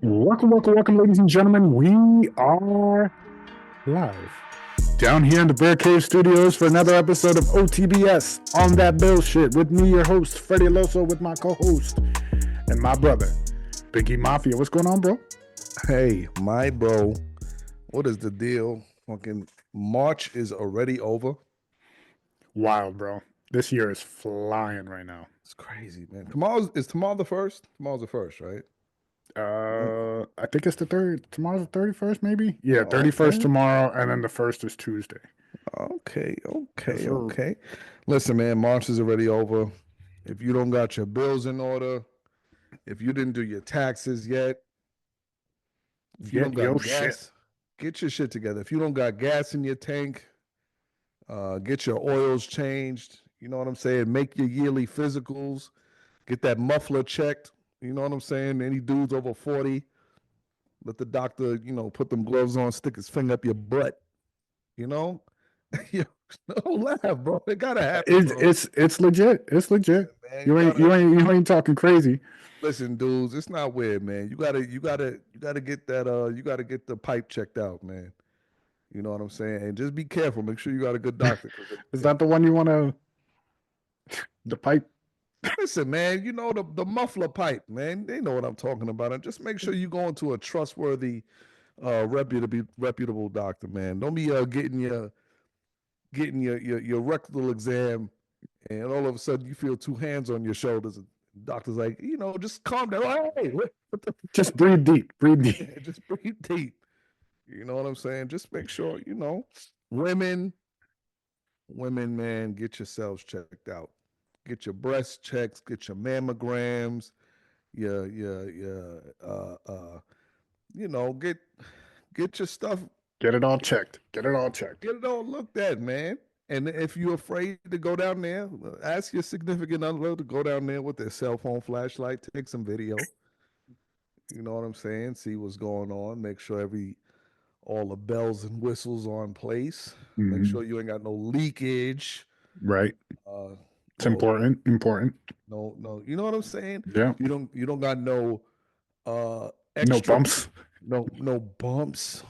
Welcome, ladies and gentlemen. We are live down here in the Bear Cave Studios for another episode of OTBS on that bullshit with me, your host, Freddie Loso, with my co-host and my brother, Biggie Mafia. What's going on, bro? Hey, my bro, what is the deal? Fucking March is already over. Wild, bro. This year is flying right now. It's crazy, man. Is tomorrow the first? Tomorrow's the first, right? I think it's the third. Tomorrow's the 31st, maybe. Yeah, 31st Okay. tomorrow, and then the first is Tuesday. Okay. Listen, man, March is already over. If you don't got your bills in order, if you didn't do your taxes yet, if you don't got gas, get your shit together. If you don't got gas in your tank, get your oils changed. You know what I'm saying? Make your yearly physicals. Get that muffler checked. You know what I'm saying? Any dudes over 40, let the doctor, put them gloves on, stick his finger up your butt. You know? Don't laugh, bro. It gotta happen. It's legit. It's legit. Man, you ain't talking crazy. Listen, dudes, it's not weird, man. You gotta get that you gotta get the pipe checked out, man. You know what I'm saying? And just be careful. Make sure you got a good doctor. Is that the one you want to? The pipe? Listen, man, you know the muffler pipe, man. They know what I'm talking about. And just make sure you go into a trustworthy, reputable doctor, man. Don't be getting your rectal exam, and all of a sudden you feel two hands on your shoulders. And doctor's like, just calm down. Hey, just breathe deep. Breathe deep. Just breathe deep. You know what I'm saying? Just make sure, women, man, get yourselves checked out. Get your breast checks, get your mammograms, get your stuff. Get it all checked. Get it all looked at, man. And if you're afraid to go down there, ask your significant other to go down there with their cell phone flashlight, take some video. You know what I'm saying? See what's going on. Make sure all the bells and whistles are in place. Mm-hmm. Make sure you ain't got no leakage. Right. It's important. No. You know what I'm saying? Yeah. You don't got no no bumps. No bumps.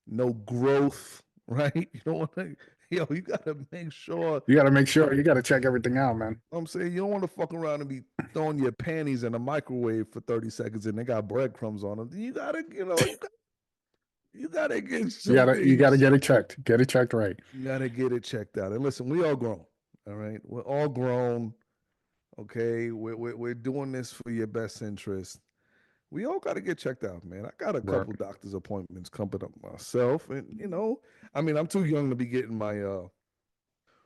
No growth, right? You don't want to, you gotta make sure. You gotta check everything out, man. I'm saying you don't want to fuck around and be throwing your panties in a microwave for 30 seconds and they got breadcrumbs on them. You gotta, you gotta get you gotta get it checked. Get it checked right. You gotta get it checked out. And listen, we all grown. All right. We're all grown. Okay. We're doing this for your best interest. We all got to get checked out, man. I got a couple doctor's appointments coming up myself. And, I'm too young to be getting my your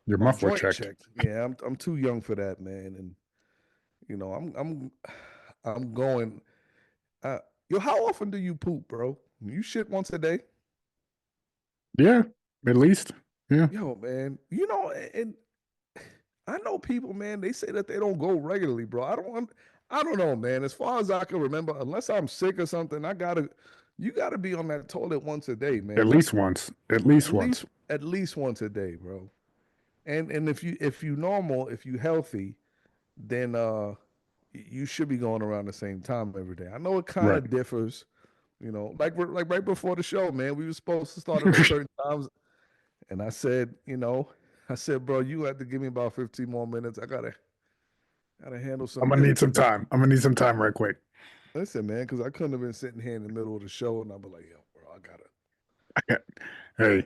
muffler checked. Yeah, I'm too young for that, man. And, I'm going. How often do you poop, bro? You shit once a day? Yeah, at least. Yeah. Yo, man. And I know people, man, they say that they don't go regularly, bro. I don't know, man. As far as I can remember, unless I'm sick or something, you gotta be on that toilet once a day, man. At least once. At least once a day, bro. And if you normal, if you healthy, then you should be going around the same time every day. I know it kind of differs, like right before the show, man. We were supposed to start at certain times, and I said, bro, you have to give me about 15 more minutes. I gotta handle some. I'm gonna need some time. Right quick. Listen, man, because I couldn't have been sitting here in the middle of the show and I'll be like, yo, bro, I gotta. Hey,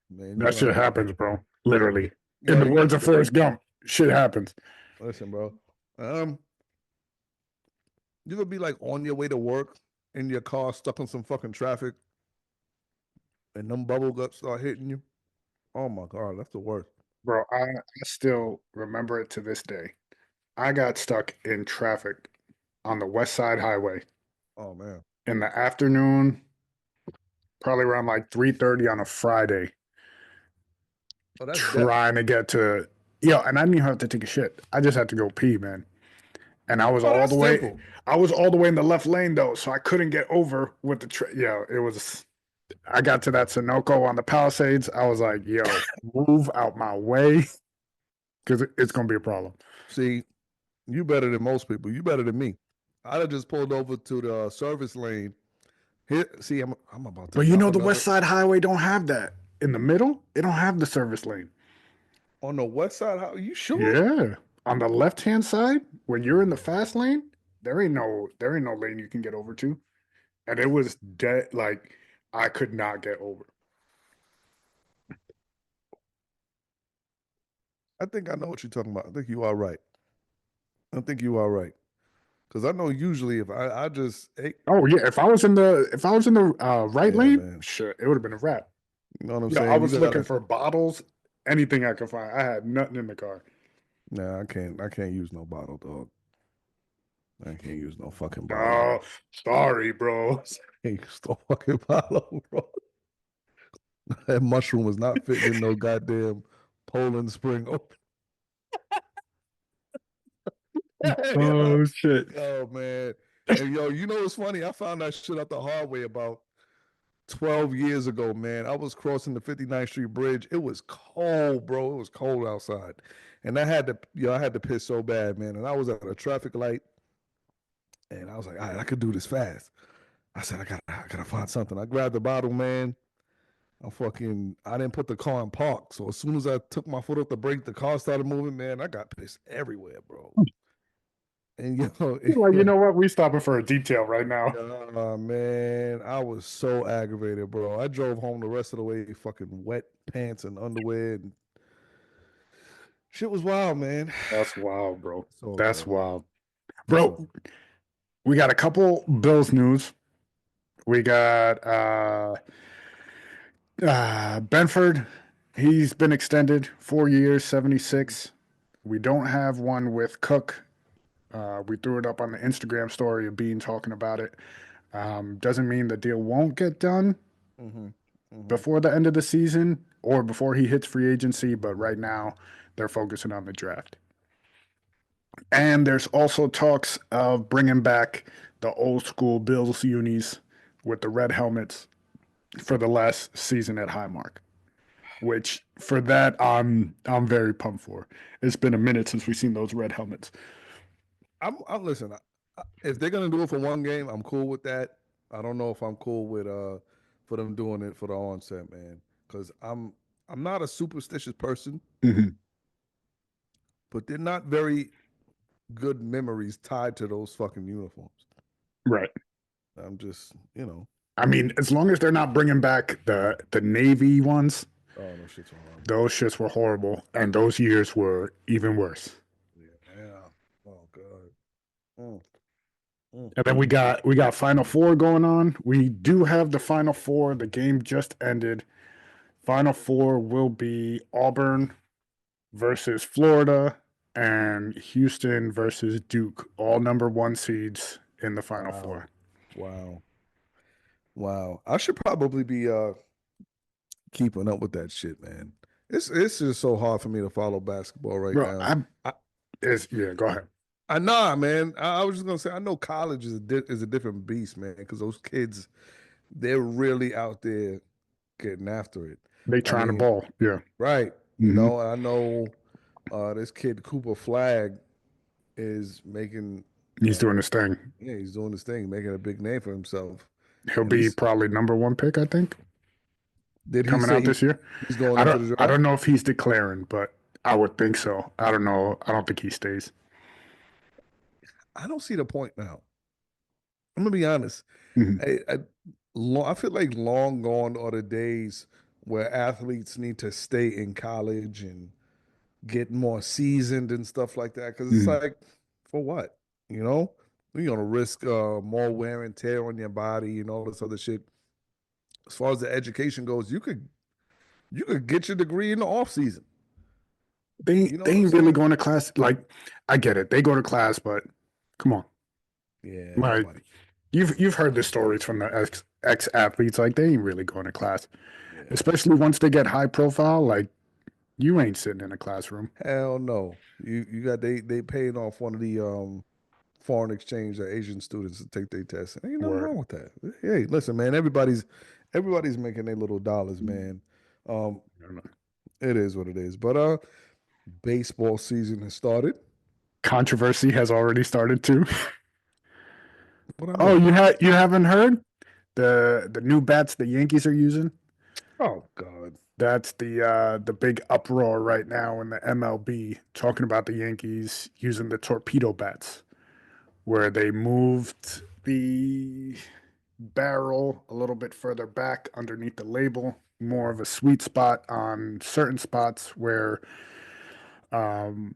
man, that shit happens, bro. Literally. In the words of Forrest Gump, shit happens. Listen, bro. You ever be like on your way to work in your car, stuck in some fucking traffic, and them bubble guts start hitting you? Oh my God, that's the worst. Bro, I still remember it to this day. I got stuck in traffic on the West Side Highway. Oh man. In the afternoon, probably around like 3:30 on a Friday. Oh, that's trying to get to and I didn't even have to take a shit. I just had to go pee, man. And I was all the way simple. I was all the way in the left lane though, so I couldn't get over with the it was I got to that Sunoco on the Palisades. I was like, yo, move out my way because it's gonna be a problem. See, you better than most people. You better than me. I'd have just pulled over to the service lane. Here, see, I'm about to But you drop know the another West Side Highway don't have that. In the middle, it don't have the service lane. on the west side. How you sure? Yeah. On the left-hand side, when you're in the fast lane, there ain't no lane you can get over to. And it was dead like I could not get over. I think I know what you're talking about. I think you are right. I think you are right. Because I know usually if I just hey, Oh yeah, if I was in the right yeah, lane, man. shit, it would have been a wrap. You know what I'm Yeah, I saying? You was looking gotta for bottles, anything I could find. I had nothing in the car. nah, I can't use no bottle, dog. I can't use no fucking bottle. Oh, sorry, bro. Can't use no fucking bottle, bro. That mushroom was not fitting in no goddamn Poland Spring open. Oh shit. Oh man. And yo, you know what's funny? I found that shit out the hard way about 12 years ago, man. I was crossing the 59th Street Bridge. It was cold, bro. It was cold outside. And I had to piss so bad, man. And I was at a traffic light and I was like, all right, I could do this fast. I said, I gotta find something. I grabbed the bottle, man. I didn't put the car in park. So as soon as I took my foot off the brake, the car started moving, man. I got pissed everywhere, bro. And Like, you know what? We stopping for a detail right now. man, I was so aggravated, bro. I drove home the rest of the way, fucking wet pants and underwear, and shit was wild, man. That's wild, bro. It's all That's good, man. wild. It's all Bro, we got a couple Bills news. We got Benford. He's been extended 4 years, 76. We don't have one with Cook. We threw it up on the Instagram story of Bean talking about it. Doesn't mean the deal won't get done mm-hmm. Mm-hmm. before the end of the season or before he hits free agency, but right now they're focusing on the draft. And there's also talks of bringing back the old school Bills unis with the red helmets for the last season at Highmark, which for that I'm very pumped for. It's been a minute since we've seen those red helmets. I'm listen. If they're gonna do it for one game, I'm cool with that. I don't know if I'm cool with for them doing it for the onset, man. Because I'm not a superstitious person, Mhm. but they're not very good memories tied to those fucking uniforms. Right. I'm just, I mean, as long as they're not bringing back the Navy ones, oh no, shit's horrible. those shits were horrible, and those years were even worse. Yeah. Oh god. Mm, mm, And then we got Final Four going on. We do have the Final Four. The game just ended. Final Four will be Auburn versus Florida and Houston versus Duke, all number one seeds in the Final wow. Four. Wow. Wow. I should probably be keeping up with that shit, man. It's just so hard for me to follow basketball right Bro, now. I I, is yeah, go ahead. I know, man. I was just gonna say I know college is a different beast, man, because those kids they're really out there getting after it. They I trying to mean, ball. Yeah. right? Hmm. I know this kid Cooper Flag is making He's uh doing his thing. yeah, he's doing this thing, making a big name for himself. He'll And be he's probably number one pick, I think, did he coming say out this year. he's going I into don't the I draft? don't know if he's declaring, but I would think so. I don't know. I don't think he stays. I don't see the point now. I'm gonna be honest. Hmm. I feel like long gone are the days where athletes need to stay in college and get more seasoned and stuff like that. Because it's Hmm. like, for what? You know, you're gonna risk more wear and tear on your body and all this other shit. As far as the education goes, you could get your degree in the off season. They You know they what I'm ain't really saying? going to class. Like, I get it. They go to class, but come on. Yeah, ain't Like, nobody. you've heard the stories from the ex athletes. Like, they ain't really going to class, Yeah. especially once they get high profile. Like, you ain't sitting in a classroom. Hell no. You got they paying off one of the foreign exchange or Asian students to take their test. Ain't nothing Word. wrong with that. Hey, listen, man, everybody's making their little dollars, man. Um, it is what it is. But baseball season has started. Controversy has already started too. What I Oh, miss? you haven't heard the new bats the Yankees are using? Oh God. That's the big uproar right now in the MLB talking about the Yankees using the torpedo bats, where they moved the barrel a little bit further back underneath the label, more of a sweet spot on certain spots where um,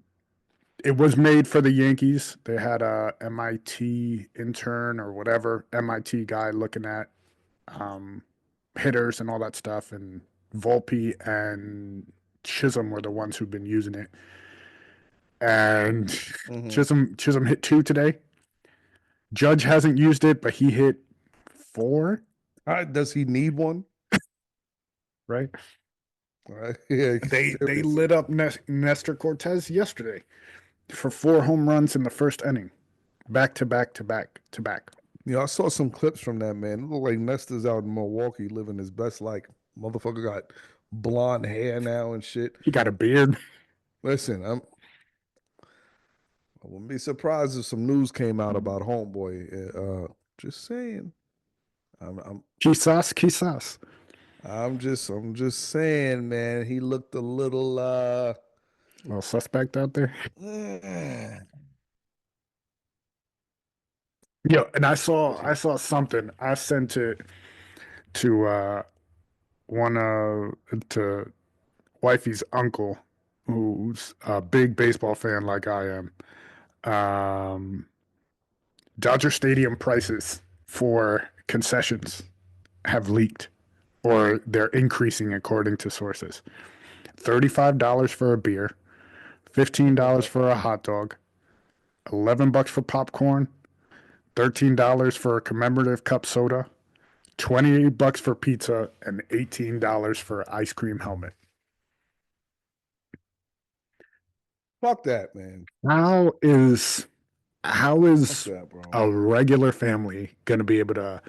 it was made for the Yankees. They had a MIT intern or whatever MIT guy looking at um, hitters and all that stuff, and Volpe and Chisholm were the ones who've been using it. And Mm-hmm. Chisholm hit 2 today. Judge hasn't used it, but he hit 4. Does he need one? Right? Yeah, They seriously. lit up Nestor Cortez yesterday for 4 home runs in the first inning, back to back to back to back. I saw some clips from that man. It looked like Nestor's out in Milwaukee living his best life. Motherfucker got blonde hair now and shit. He got a beard. Listen, I wouldn't be surprised if some news came out about homeboy. Just saying. I'm Quizás. I'm just saying, man. He looked a little Little suspect out there. eh. Yeah, and Listen, I saw something. I sent it to one to wifey's uncle, who's a big baseball fan like I am. Um, Dodger Stadium prices for concessions have leaked, or they're increasing according to sources. $35 for a beer, $15 for a hot dog, $11 for popcorn, $13 for a commemorative cup soda, $28 for pizza, and $18 for ice cream helmet. fuck that, man. How is how Fuck is that, bro. a regular family going to be able to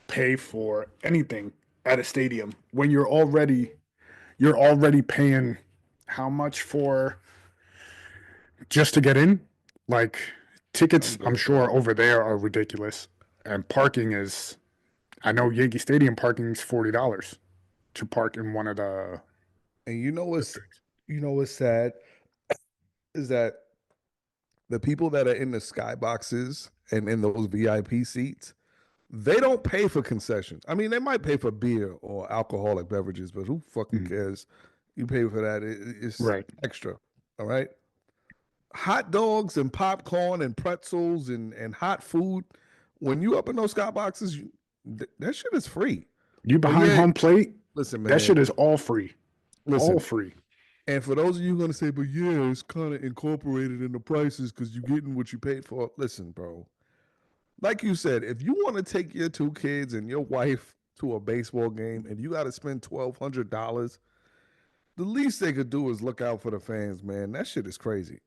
pay for anything at a stadium when you're already paying how much for just to get in? Like I'm tickets, I'm good, sure bro. over there are ridiculous, and parking is. I know Yankee Stadium parking is $40 to park in one of the And you know what's districts. sad is that the people that are in the skyboxes and in those VIP seats, they don't pay for concessions. I mean, they might pay for beer or alcoholic beverages, but who fucking Mhm. cares? You pay for that. It's Right. extra. All right. Hot dogs and popcorn and pretzels and hot food. When you up in those skyboxes, that shit is free. You But behind yeah, home plate, listen, that man. shit is all free. All Listen, free. and for those of you going to say, but yeah, it's kind of incorporated in the prices because you're getting what you paid for. Listen, bro. Like you said, if you want to take your 2 kids and your wife to a baseball game and you got to spend $1,200, the least they could do is look out for the fans, man. That shit is crazy.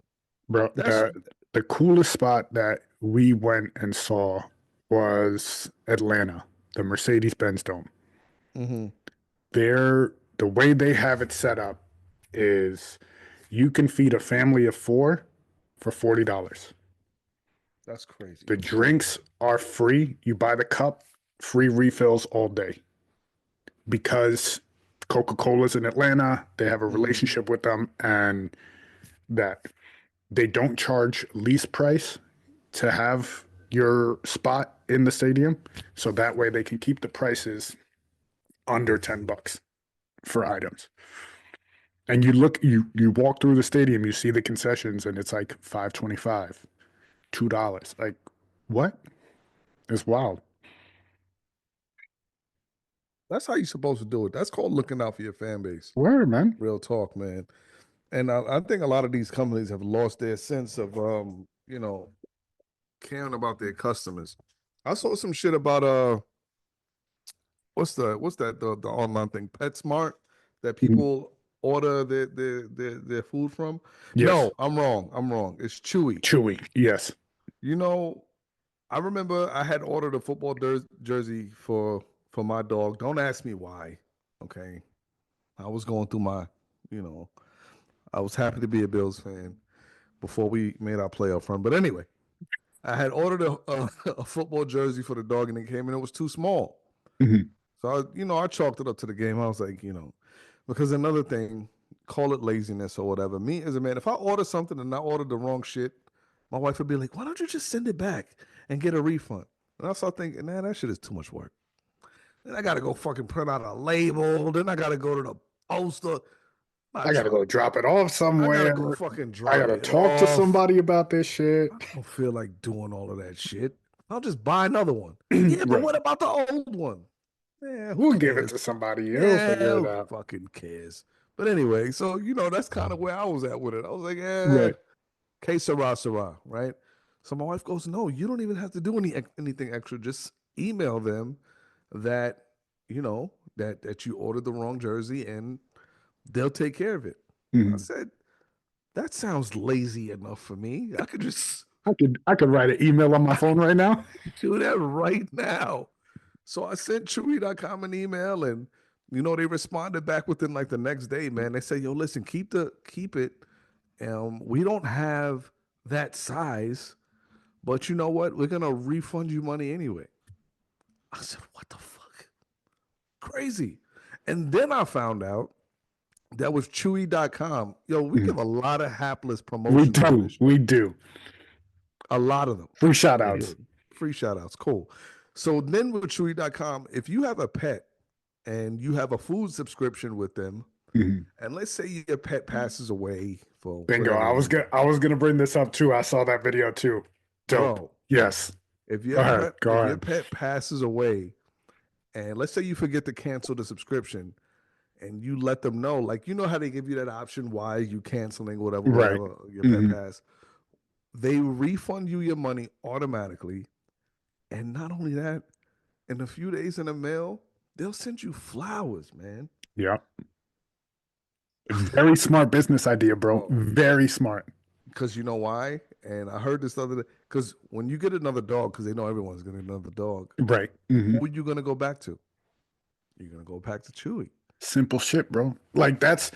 Bro, That's the coolest spot that we went and saw was Atlanta, the Mercedes-Benz Dome. mm-hmm, The way they have it set up is you can feed a family of 4 for $40. that's crazy. The drinks are free. You buy the cup, free refills all day. Because Coca-Cola's in Atlanta, they have a Mm-hmm. relationship with them, and that they don't charge lease price to have your spot in the stadium. So that way they can keep the prices under $10 for items. And you walk through the stadium, you see the concessions, and it's like 5.25, $2. Like, what? It's wild. That's how you're supposed to do it. That's called looking out for your fan base. Word, man. Real talk, man. And I think a lot of these companies have lost their sense of, caring about their customers. I saw some shit about what's that the online thing, PetSmart, that people order their food from. Yes. No, I'm wrong. I'm wrong. It's Chewy. Chewy. Yes. You know, I remember I had ordered a football jersey for my dog. Don't ask me why. Okay, I was going through you know, I was happy to be a Bills fan before we made our playoff run. But anyway, I had ordered a football jersey for the dog, and it came and it was too small. Mm-hmm. So I chalked it up to the game. I was like, because another thing, call it laziness or whatever. Me as a man, if I order something and I order the wrong shit, my wife would be like, "Why don't you just send it back and get a refund?" And I start thinking, man, that shit is too much work. Then I gotta go fucking print out a label. Then I gotta go to the poster. I gotta go drop it off I gotta somewhere. go fucking I drop gotta it talk to off. somebody about this shit. I don't feel like doing all of that shit. I'll just buy another one. Yeah, but Right. what about the old one? Yeah, who We'll give it cares? to somebody. He'll Yeah, figure it who out. fucking cares? But anyway, so that's kind of where I was at with it. I was like, Right. que sera, right? So my wife goes, no, you don't even have to do anything extra. Just email them that that you ordered the wrong jersey and they'll take care of it. I Mm-hmm. said, that sounds lazy enough for me. I could just I could write an email on my phone right now. do that right now. So I sent Chewy.com an email, and they responded back within like the next day, man. They said, yo, listen, keep it. We don't have that size, but you know what? We're gonna refund you money anyway. I said, what the fuck? Crazy. And then I found out that was Chewy.com. Yo, we give a lot of hapless promotions on this show. We do. A lot of them. Free shout outs. Anyway, free shout outs. Cool. So then with Chewy.com, if you have a pet and you have a food subscription with them, and let's say your pet passes away for bingo. I was gonna bring this up too. I saw that video too. Dope. Bro, yes. If your pet passes away, and let's say you forget to cancel the subscription, and you let them know, like how they give you that option, why are you canceling whatever your pet passed. They refund you your money automatically. And not only that, in a few days in the mail, they'll send you flowers, man. Yep. Very smart business idea, bro. Very smart. Because you know why? And I heard this other day. Because when you get another dog, because they know everyone's going to get another dog. Right. Who are you going to go back to? You're going to go back to Chewy. Simple shit, bro. Like that's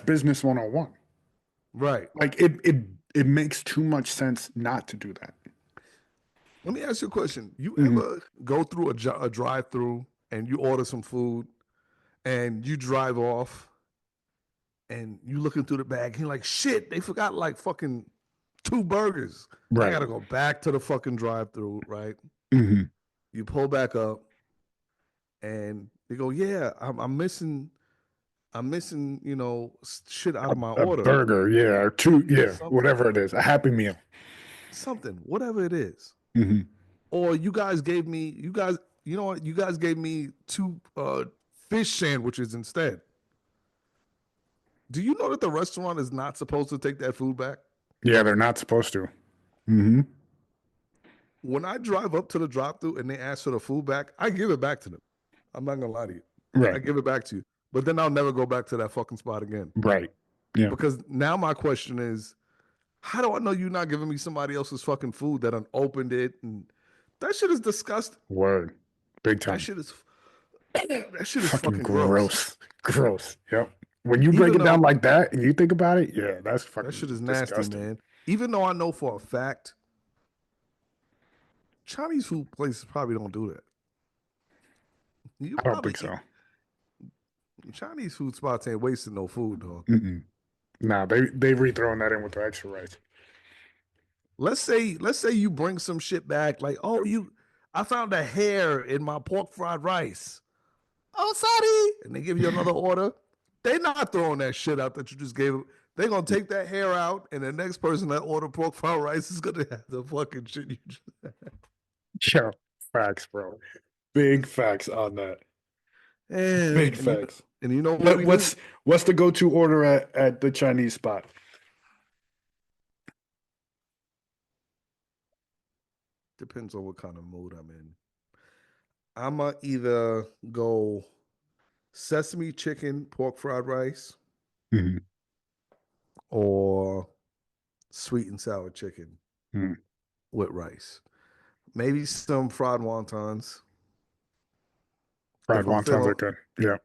business 101. Right. Like it makes too much sense not to do that. Let me ask you a question. You ever go through a drive-through and you order some food and you drive off and you looking through the bag and you're like, shit, they forgot like fucking 2 burgers. Right. I got to go back to the fucking drive-through, right? You pull back up and they go, yeah, I'm missing, shit out of my order. A burger, yeah, or 2, yeah, whatever it is, a Happy Meal. Something, whatever it is. Or you guys gave me 2 fish sandwiches instead. Do you know that the restaurant is not supposed to take that food back? Yeah, they're not supposed to. When I drive up to the drive-thru and they ask for the food back, I give it back to them. I'm not gonna lie to you. Right. I give it back to you. But then I'll never go back to that fucking spot again. Right. Yeah. Because now my question is, how do I know you're not giving me somebody else's fucking food that unopened it? And that shit is disgusting. Word. Big time. That shit is fucking gross. Gross. Yep. When you break it down like that and you think about it, yeah, that's fucking that shit is nasty, disgusting. Man. Even though I know for a fact Chinese food places probably don't do that. I don't think so. Chinese food spots ain't wasting no food, dog. Nah, they rethrowing that in with the extra rice. Let's say you bring some shit back, like, I found a hair in my pork fried rice. Oh, sorry. And they give you another order. They're not throwing that shit out that you just gave them. They're going to take that hair out, and the next person that ordered pork fried rice is going to have the fucking shit you just had. Yeah, facts, bro. Big facts on that. Big facts. And you know what what's the go-to order at the Chinese spot? Depends on what kind of mood I'm in. I'ma either go sesame chicken, pork fried rice, or sweet and sour chicken with rice. Maybe some fried wontons. Fried wontons are good. Yeah.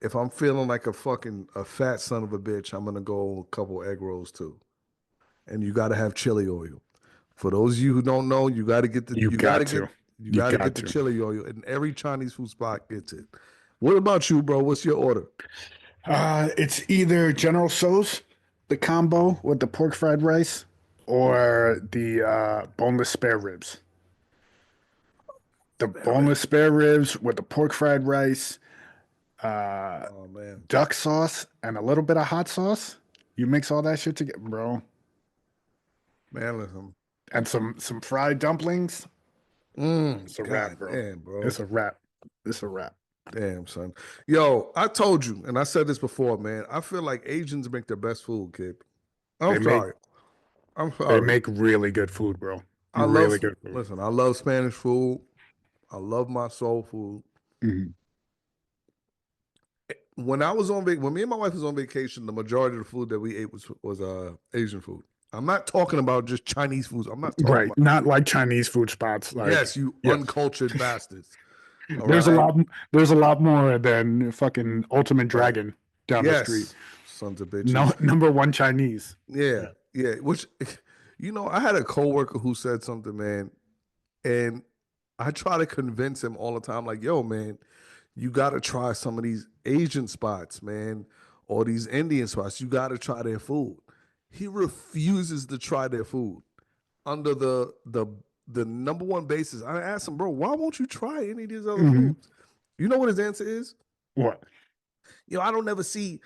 If I'm feeling like a fat son of a bitch, I'm gonna go a couple egg rolls too. And you gotta have chili oil. For those of you who don't know, you got to get the You got to get the chili oil, and every Chinese food spot gets it. What about you, bro? What's your order? It's either General Tso's, the combo with the pork fried rice, or the boneless spare ribs. The boneless spare ribs with the pork fried rice, Oh man, duck sauce, and a little bit of hot sauce. You mix all that shit together, bro. man, listen. And some fried dumplings. It's a wrap, God bro. damn, bro. It's a wrap. It's a wrap. Damn, son. Yo, I told you, and I said this before, man. I feel like Asians make the best food, kid. I'm sorry. I'm They sorry. make really good food, bro. I love Really good food. listen, I love Spanish food. I love my soul food. Mhm. When me and my wife was on vacation, the majority of the food that we ate was Asian food. I'm not talking about just Chinese food. I'm not talking Right. about Not like Chinese food spots. Like, yes, you yes. uncultured bastards. All There's a right. lot. There's a lot more than fucking Ultimate Dragon down the street. Yes, sons of bitches. No, number one Chinese. Yeah. Which, I had a coworker who said something, man, and I try to convince him all the time, like, yo, man, you got to try some of these Asian spots, man, or these Indian spots. You got to try their food. He refuses to try their food under the number one basis. I asked him, bro, why won't you try any of these other foods? You know what his answer is? What? I don't never see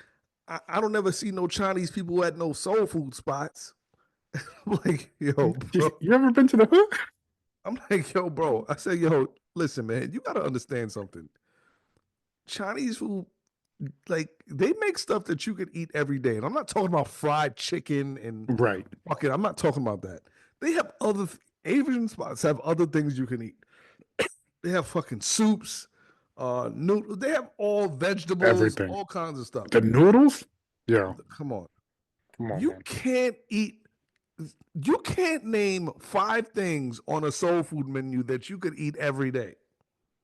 no Chinese people at no soul food spots. I'm like, yo, bro. You ever been to the hood? I'm like, yo, bro. I said, yo, listen, man, you gotta understand something. Chinese food, like, they make stuff that you could eat every day. And I'm not talking about fried chicken and Right. fucking, I'm not talking about that. They have Asian spots have other things you can eat. They have fucking soups, noodles. They have all vegetables, Everything. all kinds of stuff. The noodles? Yeah. Come on. Come on, You man. you can't name 5 things on a soul food menu that you could eat every day.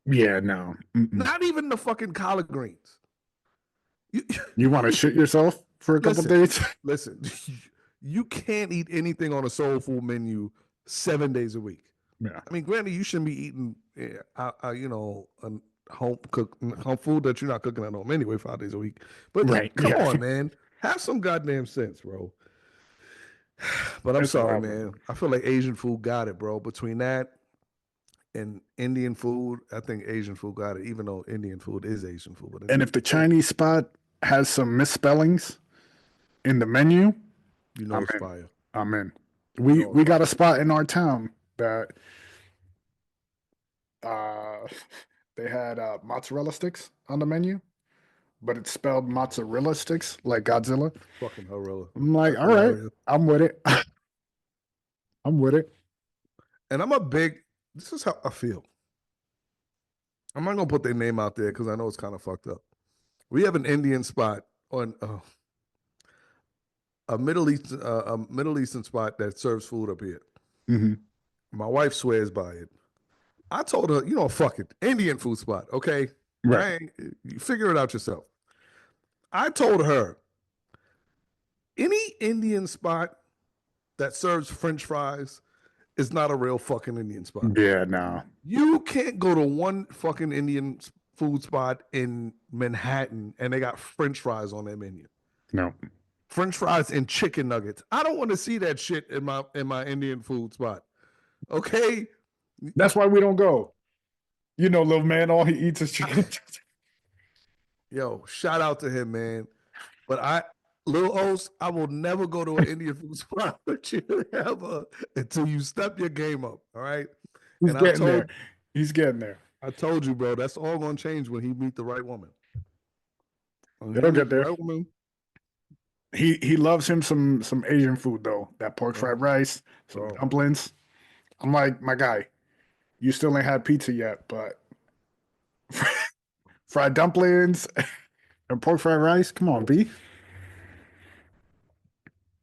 Yeah, no. Not even the fucking collard greens. You want to shit yourself for a couple days? Listen, you can't eat anything on a soul food menu 7 days a week. Yeah. I mean, granted, you shouldn't be eating, home food that you're not cooking at home anyway 5 days a week. But right. Come on, man, have some goddamn sense, bro. But I'm sorry, man. I feel like Asian food got it, bro. Between that and Indian food, I think Asian food got it, even though Indian food is Asian food. But and if the Chinese spot has some misspellings in the menu, it's fire. I'm in. We got a spot in our town that they had mozzarella sticks on the menu, but it's spelled mozzarella sticks like Godzilla. Fucking horrilla. I'm like, all right, I'm with it. I'm with it. And this is how I feel. I'm not gonna put their name out there because I know it's kind of fucked up. We have an Indian spot on a Middle Eastern spot that serves food up here. Mm-hmm. My wife swears by it. I told her, fuck it, Indian food spot, okay? Right. You figure it out yourself. I told her, any Indian spot that serves French fries is not a real fucking Indian spot. Yeah, no. You can't go to one fucking Indian food spot in Manhattan and they got French fries on their menu. No. French fries and chicken nuggets. I don't want to see that shit in my Indian food spot. Okay? That's why we don't go. Little man, all he eats is chicken. Yo, shout out to him, man. But Lil Os, I will never go to an Indian food spot with you ever until you step your game up. All right. He's getting there. He's getting there. I told you, bro. That's all gonna change when he meet the right woman. It'll get there. He loves him some Asian food though. That pork fried rice, some dumplings. I'm like, my guy, you still ain't had pizza yet, but fried dumplings and pork fried rice. Come on, B.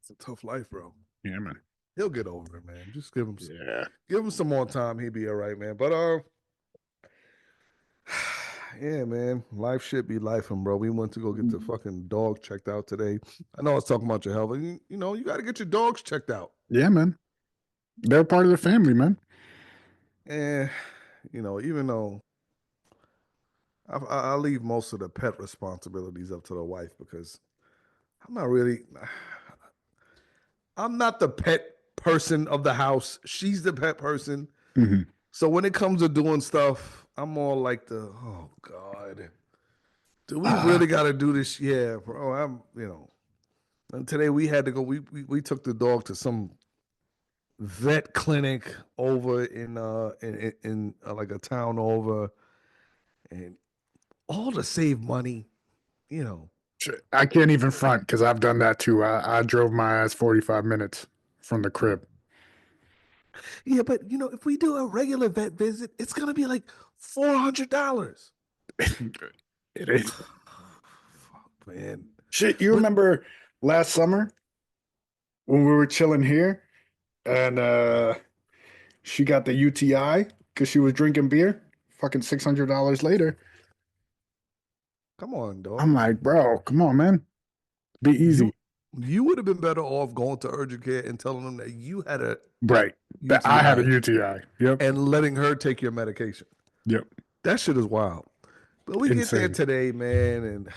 It's a tough life, bro. Yeah, man. He'll get over it, man. Just give him some more time. He'll be all right, man. But yeah, man. Life should be life, bro. We went to go get the fucking dog checked out today. I know I was talking about your health, but you got to get your dogs checked out. Yeah, man. They're part of the family, man. And even though I leave most of the pet responsibilities up to the wife because I'm not really, I'm not the pet person of the house. She's the pet person. Mm-hmm. So when it comes to doing stuff, I'm more like oh God, do we really got to do this? Yeah, bro. And today we had to go. We took the dog to some vet clinic over in like a town over, and all to save money. You know. I can't even front because I've done that too. I drove my ass 45 minutes from the crib. Yeah, but if we do a regular vet visit, it's gonna be like $400. It is. Fuck, man. Shit, you But remember last summer when we were chilling here and she got the UTI because she was drinking beer? Fucking $600 later. come on, I'm dog. like, bro, come on, man. Be You easy. you would have been better off going to urgent care and telling them that you had a Right. That I had a UTI UTI. Yep. and letting her take your medication. Yep. That shit is wild. But we get there Insane. today, man, and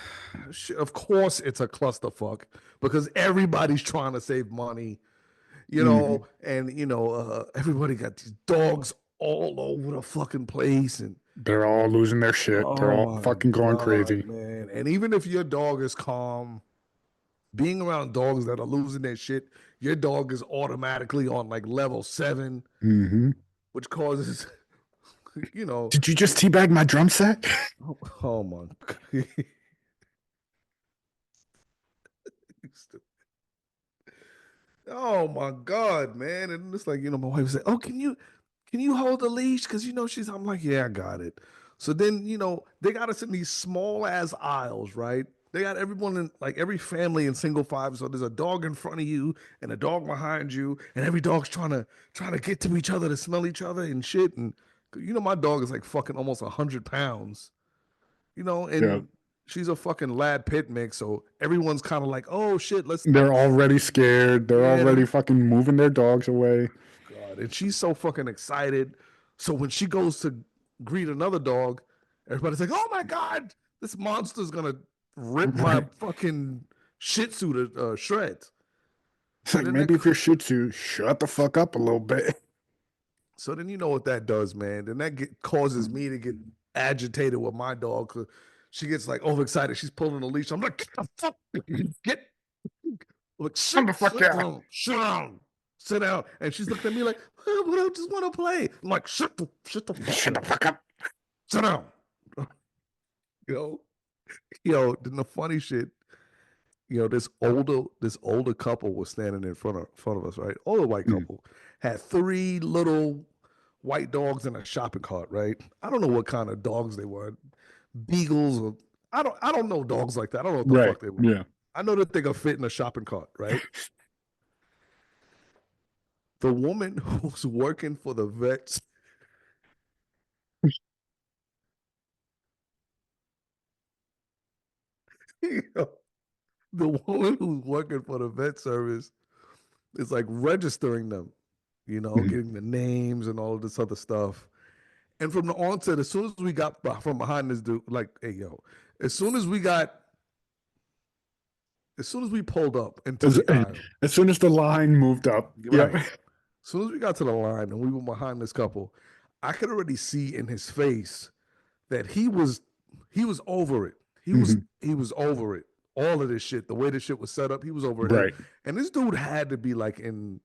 of course it's a clusterfuck because everybody's trying to save money, Hmm. and everybody got these dogs all over the fucking place, and They're all losing their shit. They're oh all my fucking going God, crazy. man. And even if your dog is calm, being around dogs that are losing their shit, your dog is automatically on like level 7, Hmm. which causes, you know, Did you just teabag my drum set? oh my God. Oh my God, man. And it's like, my wife said, oh, can you hold the leash? Cause I'm like, yeah, I got it. So then, they got us in these small ass aisles, right? They got everyone in like every family in single five. So there's a dog in front of you and a dog behind you, and every dog's trying to get to each other to smell each other and shit. And my dog is like fucking almost 100 pounds, Yeah. and she's a fucking lab pit mix. So everyone's kind of like, oh shit, let's They're already scared. They're yeah, already fucking moving their dogs away. God. And she's so fucking excited. So when she goes to greet another dog, everybody's like, oh my God, this monster's gonna rip my Right. fucking Shih Tzu to shreds. It's So like then that maybe if you're Shih Tzu, shut the fuck up a little bit. so then you know what that does, man. Then causes me to get agitated with my dog because she gets like overexcited. She's pulling the leash. I'm like, get the fuck, get like Come the fuck down. sit down, sit down. And she's looking at me like, oh, but I just want to play. I'm like, shut the fuck Shut the up, fuck up. sit down. You know, then the funny shit, this older couple was standing in front of us, right? Older white Mm. couple had 3 little white dogs in a shopping cart, right? I don't know what kind of dogs they were, beagles or I don't know dogs like that. I don't know what the Right. fuck they were. Yeah. I know that they could fit in a shopping cart, right? The woman who's working for the vets, the woman who's working for the vet service is like registering them, Mhm. getting the names and all of this other stuff. And from the onset, as soon as we got from behind this dude, like, hey, yo, as soon as we got, as soon as we pulled up into As, the aisle, as soon as the line moved up. right, Yep. as soon as we got to the line and we were behind this couple, I could already see in his face that he was over it. He was Hmm. he was over it. All of this shit, the way this shit was set up, he was over it. And Right. and this dude had to be like in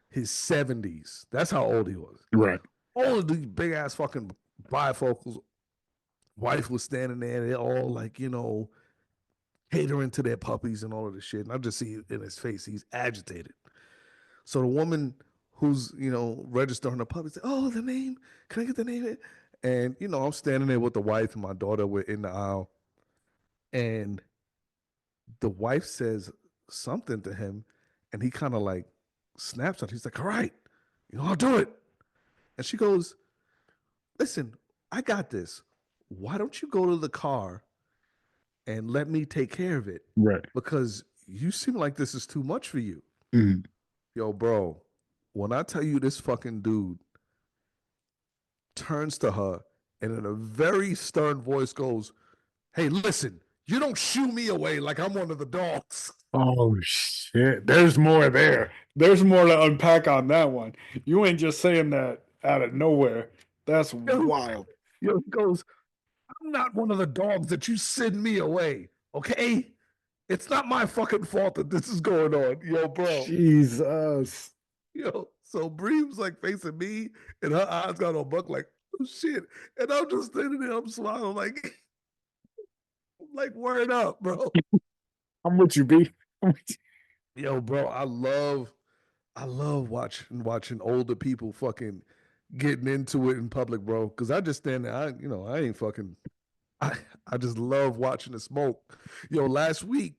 his 70s. That's how old he was. Right. All of these big ass fucking bifocals. Wife was standing there, they're all like, catering to their puppies and all of this shit. And I just see in his face, he's agitated. So the woman who's, registering the puppy said, oh, the name, can I get the name? And, I'm standing there with the wife and my daughter. We're in the aisle. And the wife says something to him. And he kind of like snaps at her. He's like, all right, I'll do it. And she goes, listen, I got this. Why don't you go to the car and let me take care of it? Right. Because you seem like this is too much for you. Mhm. Yo, bro. when I tell you this fucking dude turns to her and in a very stern voice goes, "Hey, listen, you don't shoo me away like I'm one of the dogs." Oh shit. There's more there. There's more to unpack on that one. You ain't just saying that out of nowhere. That's wild. He goes, "I'm not one of the dogs that you send me away, okay? It's not my fucking fault that this is going on." Yo, bro. Jesus. Yo, so Bree's like facing me and her eyes got on Buck like, oh shit. And I'm just standing there, I'm smiling like word up, bro. I'm with you, B. Yo, bro, I love watching older people fucking getting into it in public, bro. Cause I just stand there, I ain't fucking I just love watching the smoke. Yo, last week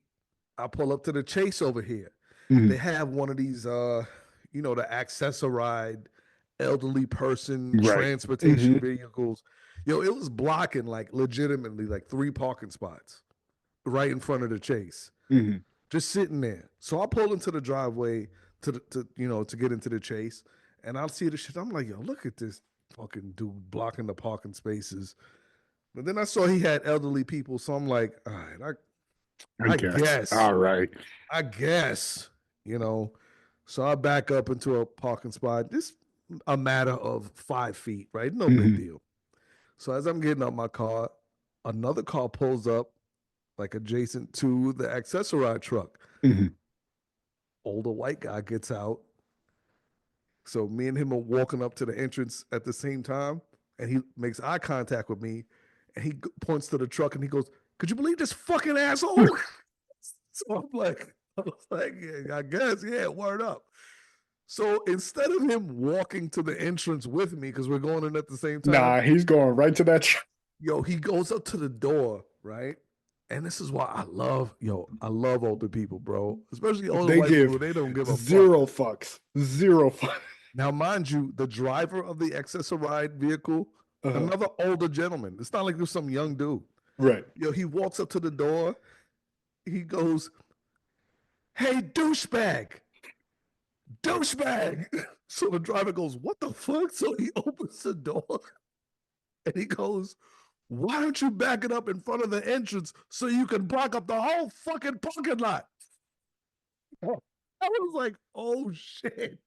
I pull up to the Chase over here. They have one of these the accessoride elderly person Right. transportation vehicles. Yo, it was blocking like legitimately like 3 parking spots right in front of the Chase. Just sitting there. So I pull into the driveway to get into the Chase, and I'll see the shit. I'm like, yo, look at this fucking dude blocking the parking spaces. But then I saw he had elderly people, so I'm like, all right, I guess. All right. I guess, you know. So I back up into a parking spot. This a matter of 5 feet, right? No big deal. So as I'm getting up my car, another car pulls up like adjacent to the accessoride truck. Older white guy gets out. So me and him are walking up to the entrance at the same time, and he makes eye contact with me, and he points to the truck and he goes, "Could you believe this fucking asshole?" So I was like, yeah, I guess, yeah, word up. So instead of him walking to the entrance with me, because we're going in at the same time. Nah, he's going right to that. Yo, he goes up to the door, right? And this is why I love older people, bro. Especially older white people. They don't give a zero fuck. Fucks. Zero fucks. Now, mind you, the driver of the accessoride vehicle, another older gentleman. It's not like there's some young dude. Right. Yo, he walks up to the door. He goes, "Hey, douchebag. Douchebag." So the driver goes, "What the fuck?" So he opens the door and he goes, "Why don't you back it up in front of the entrance so you can block up the whole fucking parking lot?" I was like, oh shit.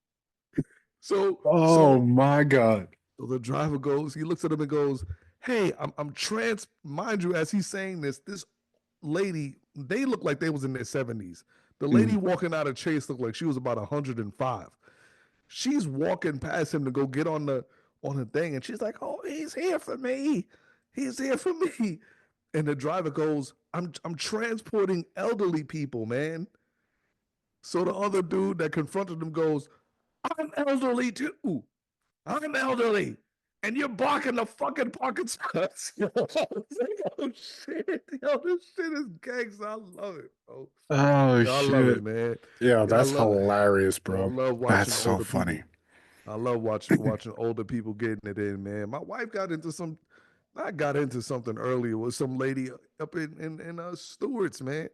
So my God. So the driver goes, he looks at him and goes, "Hey, I'm trans." Mind you, as he's saying this lady, they look like they was in their 70s. The lady walking out of Chase looked like she was about 105. She's walking past him to go get on the thing, and she's like, "Oh, he's here for me. He's here for me." And the driver goes, I'm transporting elderly people, man." So the other dude that confronted him goes, "I'm elderly too. I'm elderly. And you're blocking the fucking parking spots." Yo, I was like, oh shit. Yo, this shit is gangsta. I love it, bro. Oh, Yo, I love it, shit. man. Yeah, Yo, I that's love it. hilarious, Yo, I bro. love watching That's so older funny. people. I love watching older people getting it in, man. My wife I got into something earlier with some lady up in Stewart's, man.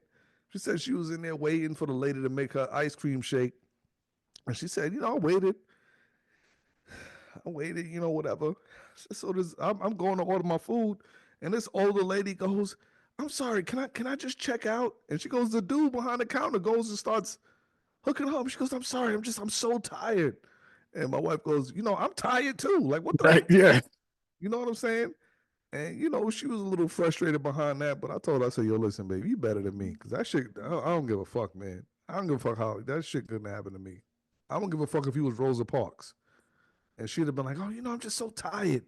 She said she was in there waiting for the lady to make her ice cream shake. And she said, I waited, whatever. So I'm going to order my food, and this older lady goes, "I'm sorry, can I just check out?" And she goes, the dude behind the counter goes and starts hooking her up. She goes, "I'm sorry, I'm so tired." And my wife goes, "I'm tired too. Like, what the Right? Yeah. You know what I'm saying?" And she was a little frustrated behind that, but I told her, I said, "Yo, listen, baby, you better than me, because that shit, I don't give a fuck, man. I don't give a fuck how that shit couldn't happen to me. I don't give a fuck if he was Rosa Parks." And she'd have been like, "Oh, I'm just so tired."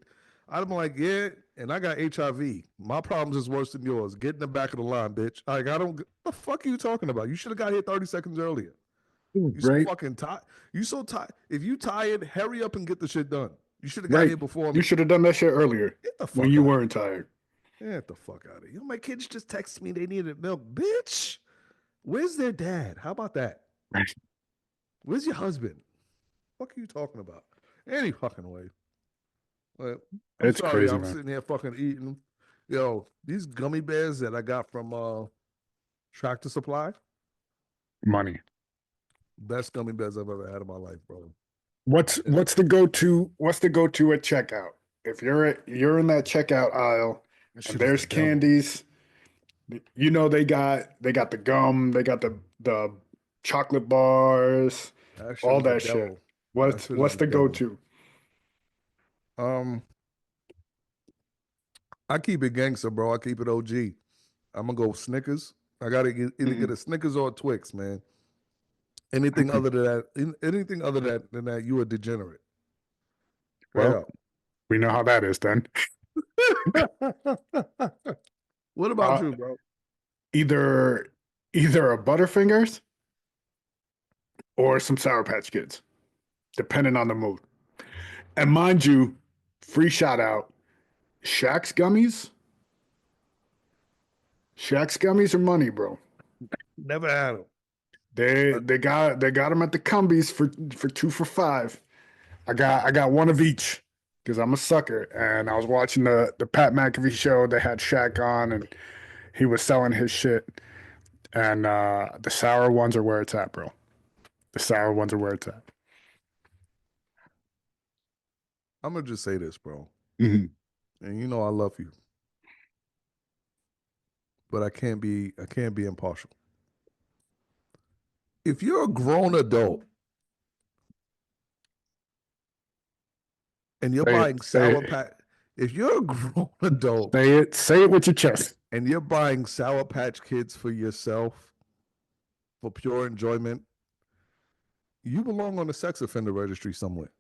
I'd have been like, "Yeah, and I got HIV. My problems is worse than yours. Get in the back of the line, bitch. Like, I don't, what the fuck are you talking about? You should have got here 30 seconds earlier. You so Right. fucking tired. You so tired. If you tired, hurry up and get the shit done. You should have got Right. here before You me. should have done that shit earlier Get the when fuck you out. weren't tired. Get the fuck out of here. My kids just texted me they needed milk. Bitch, where's their dad? How about that? Right. Where's your husband? What are you talking about? Any fucking way. But I'm It's sorry, crazy, I'm man. sitting here fucking eating. Yo, these gummy bears that I got from Tractor Supply, Money. best gummy bears I've ever had in my life, bro. What's the go-to? What's the go-to at checkout? If you're in that checkout aisle That and shit is the there's devil. candies, they got the gum, they got the chocolate bars, That shit all is the that shit. devil. That What's shit is what's the the devil. go-to? Um, I keep it gangster, bro. I keep it OG. I'm gonna go Snickers. I gotta either get Mhm. a Snickers or a Twix, man. Anything other than that, anything other than that, you a degenerate. Straight Well, up. we know how that is then. What about Uh, you, bro? either either a Butterfingers or some Sour Patch Kids, depending on the mood. And mind you, free shout out, Shaq's gummies. Shaq's gummies are money, bro. Never had them. They got them at the Cumbies for 2 for $5. I got one of each because I'm a sucker. And I was watching the Pat McAfee show. They had Shaq on, and he was selling his shit. And the sour ones are where it's at, bro. The sour ones are where it's at. I'm gonna just say this, bro. Mhm. And you know I love you, but I can't be impartial. If you're a grown adult and you're Say it. buying Say Sour it. Patch, if you're a grown adult Say it. Say it with your chest. and you're buying Sour Patch Kids for yourself for pure enjoyment, you belong on the sex offender registry somewhere.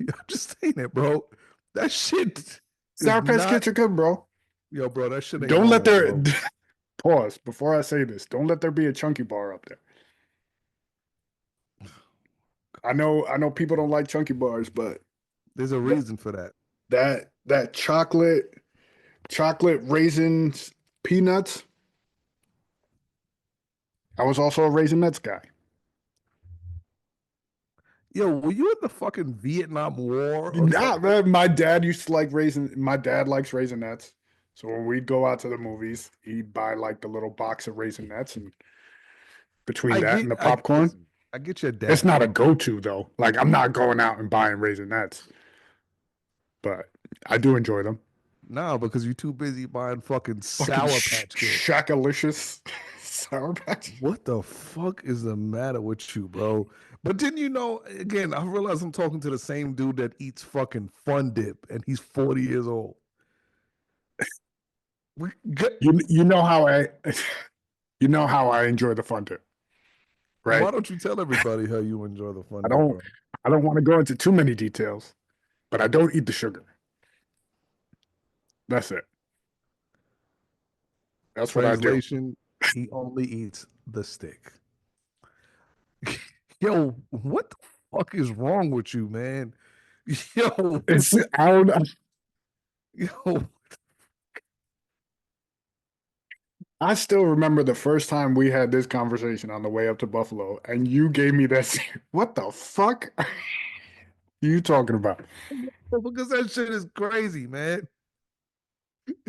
I'm just saying it, bro. That shit is Sour Patch not, Kids are good, bro. yo, bro. That shit ain't Don't let normal, there bro. pause before I say this. Don't let there be a chunky bar up there. I know people don't like chunky bars, but There's a that reason for that. that chocolate raisins peanuts. I was also a Raisin Nuts guy. Yo, were you in the fucking Vietnam War or Nah, something? man, my dad used to like raisin. My dad likes Raisinets, so when we'd go out to the movies, he'd buy like the little box of Raisinets, and between I that and get, the I popcorn, listen. I get your it's dad not a point. go-to though. Like I'm not going out and buying Raisinets, but I do enjoy them. No, because you're too busy buying fucking Fucking Sour Patch Kids. Shakalicious Sour Patch. What the fuck is the matter with you, bro? But then again, I realize I'm talking to the same dude that eats fucking Fun Dip, and he's 40 years old. We get, You know how I you know how I enjoy the fun dip, why right? don't you tell everybody how you enjoy the I Fun Dip, don't bro? I don't want to go into too many details, but I don't eat the sugar. That's it. That's what I do. Translation: he only eats the stick. Yo, what the fuck is wrong with you, man? Yo, It's I don't know. yo, I still remember the first time we had this conversation on the way up to Buffalo, and you gave me that. What the fuck are you talking about? because that shit is crazy, man.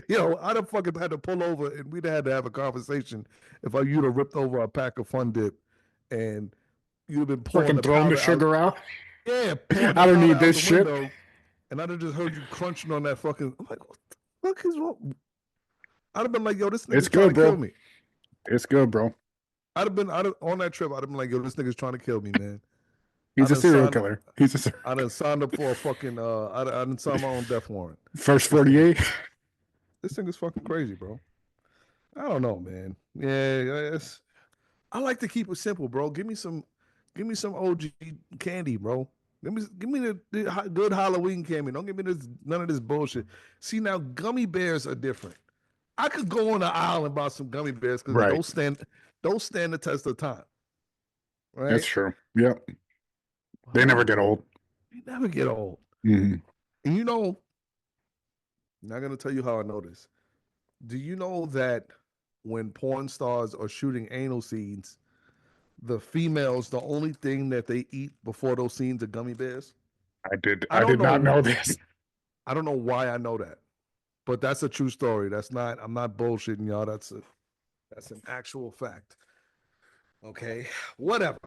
Yo, I'd have fucking had to pull over and we'd had to have a conversation if you'd have ripped over a pack of Fun Dip and you'd have been pouring Fucking the throwing the powder out. sugar out. Yeah, pouring the I don't powder need out this the shit. window. And I'd have just heard you crunching on that fucking. I'm like, what the fuck is wrong? I'd have been like, yo, this It's nigga's trying good, to kill bro. me. It's good, bro. On that trip, I'd have been like, yo, this nigga's trying to kill me, man. I He's a done serial signed killer. He's a I done signed up for a fucking I done signed my own death warrant. first This nigga's 48. this nigga's fucking crazy, bro. I don't know, man. Yeah, I like to keep it simple, bro. Give me some OG candy, bro. Give me the good Halloween candy. Don't give me none of this bullshit. See now, gummy bears are different. I could go on the aisle and buy some gummy bears because Right. those stand the test of time, That's right? true. Yep. They never Wow, get old. they never get old. Hmm. And I'm not gonna tell you how I know this. Do you know that when porn stars are shooting anal scenes, the females, the only thing that they eat before those scenes are gummy bears? I did. I I don't did not know. know this. I don't know why I know that, but that's a true story. That's not. I'm not bullshitting y'all. That's an actual fact. Okay, whatever.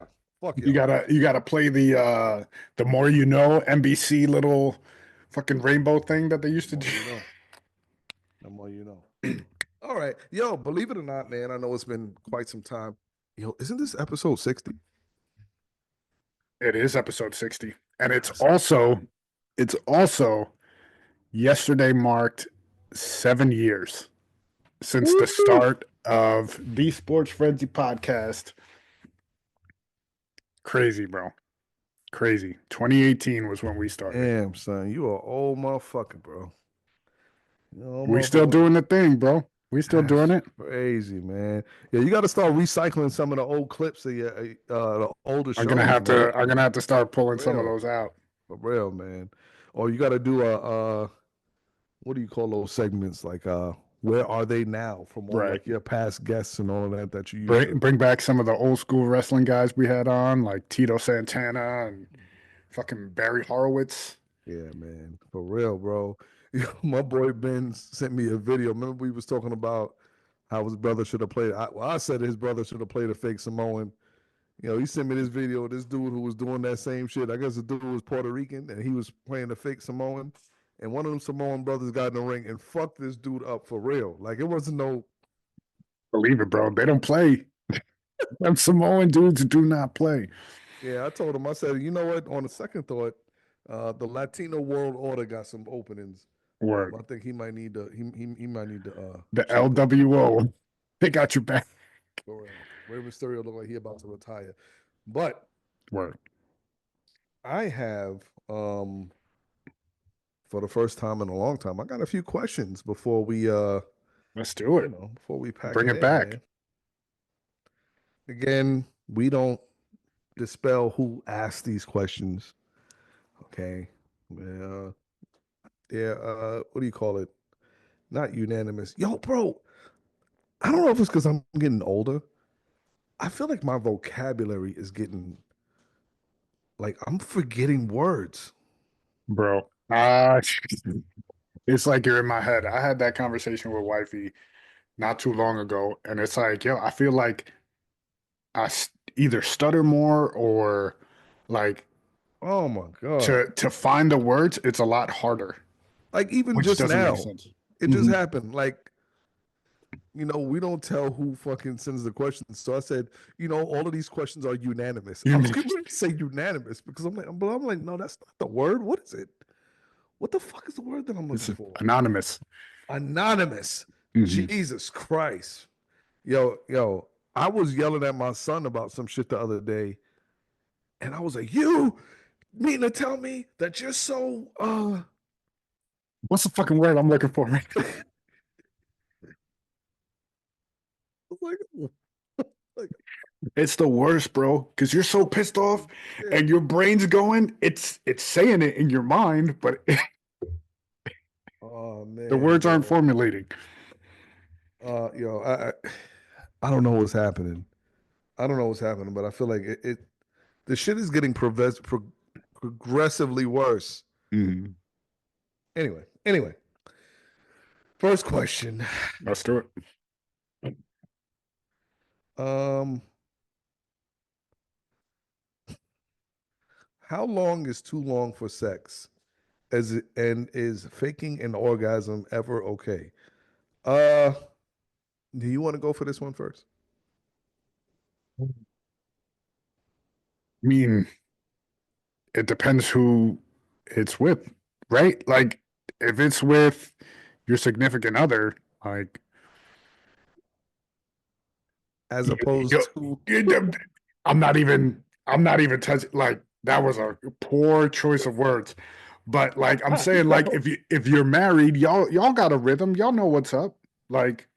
Fuck You y'all. gotta play the more you know NBC little fucking rainbow thing that they used to do. You know. The more you know. All right. Yo, believe it or not, man, I know it's been quite some time. Yo, isn't this episode 60? It is episode 60. And Episode. it's also yesterday marked 7 years since the Woo! start of the Sports Frenzy podcast. Crazy, bro. Crazy. 2018 was when we started. Damn, son. You are old motherfucker, bro. We still doing the thing, bro. We still doing That's it. crazy, man. Yeah, you got to start recycling some of the old clips of your the older I'm gonna shows, have man. to I'm gonna have to start For pulling some of real, those out. for real, man. Or you got to do a what do you call those segments? Like where are they now? From all Right. like your past guests and all of that that you used to. Bring back some of the old school wrestling guys we had on, like Tito Santana and fucking Barry Horowitz. Yeah, man, for real, bro. My boy Ben sent me a video. Remember we was talking about how his brother should have played. I said his brother should have played a fake Samoan. You know, he sent me this video of this dude who was doing that same shit. I guess the dude was Puerto Rican and he was playing a fake Samoan. And one of them Samoan brothers got in the ring and fucked this dude up for real. Like it wasn't no. Believe it, bro. They don't play. Them Samoan dudes do not play. Yeah, I told him. I said, you know what? On the second thought, the Latino World Order got some openings. Word. I think he might need to. He might need to. The check them. LWO. They got your back. For real. Rey Mysterio look like he about to retire, but Word. I have for the first time in a long time. I got a few questions before we Let's do it. before we pack Bring it it in, back. man. Again, we don't dispel who asked these questions. Okay. Yeah, what do you call it? Not unanimous. Yo, bro, I don't know if it's because I'm getting older. I feel like my vocabulary is getting like I'm forgetting words. Bro. It's like you're in my head. I had that conversation with wifey not too long ago, and it's like, yo, I feel like either stutter more or like Oh my God. to find the words, it's a lot harder, Like even which just doesn't make now, sense. it just Mhm. happened. Like, we don't tell who fucking sends the questions. So I said, all of these questions are unanimous. I was going to say unanimous because I'm like, no, that's not the word. What is it? What the fuck is the word that I'm It's looking for? anonymous. Anonymous. Mhm. Jesus Christ. Yo, I was yelling at my son about some shit the other day, and I was like, you mean to tell me that you're so What's the fucking word I'm looking for, man? like, like It's the worst, bro, because you're so pissed off and your brain's going, it's saying it in your mind, but oh the man, words aren't bro. formulating. I don't know what's happening. I don't know what's happening, but I feel like the shit is getting progressively worse. Mhm. Anyway, first question. Let's do it. Um, how long is too long for sex? And is faking an orgasm ever okay? Uh, do you want to go for this one first? I mean, it depends who it's with, right? Like, if it's with your significant other, like, As you, opposed to I'm not even touching, like, that was a poor choice of words. But like I'm saying, like yo, if you're married, y'all got a rhythm, y'all know what's up. Like,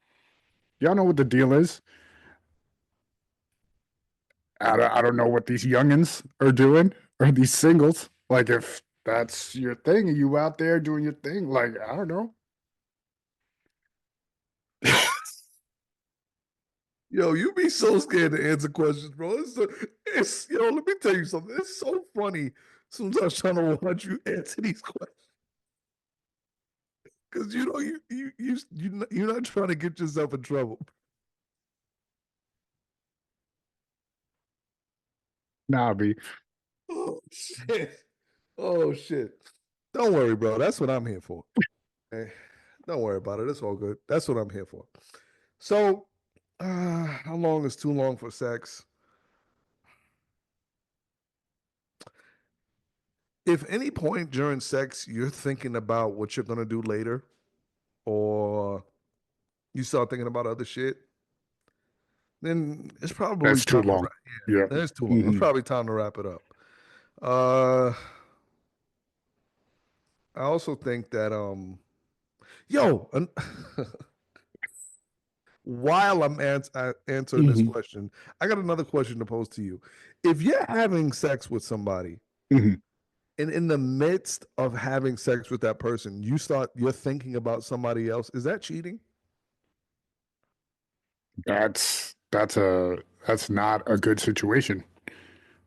y'all know what the deal is. I don't know what these youngins are doing or these singles. Like, if that's your thing and you out there doing your thing, like, I don't know. yo, you be so scared to answer questions, bro. Let me tell you something. It's so funny sometimes trying to watch you answer these questions because you're not trying to get yourself in trouble. Nah, B. Oh shit. Oh shit. Don't worry, bro. That's what I'm here for. Hey, don't worry about it. It's all good. That's what I'm here for. So, how long is too long for sex? If any point during sex you're thinking about what you're gonna do later, or you start thinking about other shit, then it's probably That's too time to long. wrap. Yeah. Yeah, it's too long. It's Mm-hmm. probably time to wrap it up. Uh, I also think that yo, while I'm answering this Mm-hmm. question, I got another question to pose to you. If you're having sex with somebody, Mm-hmm. and in the midst of having sex with that person, you're thinking about somebody else, is that cheating? That's not a good situation,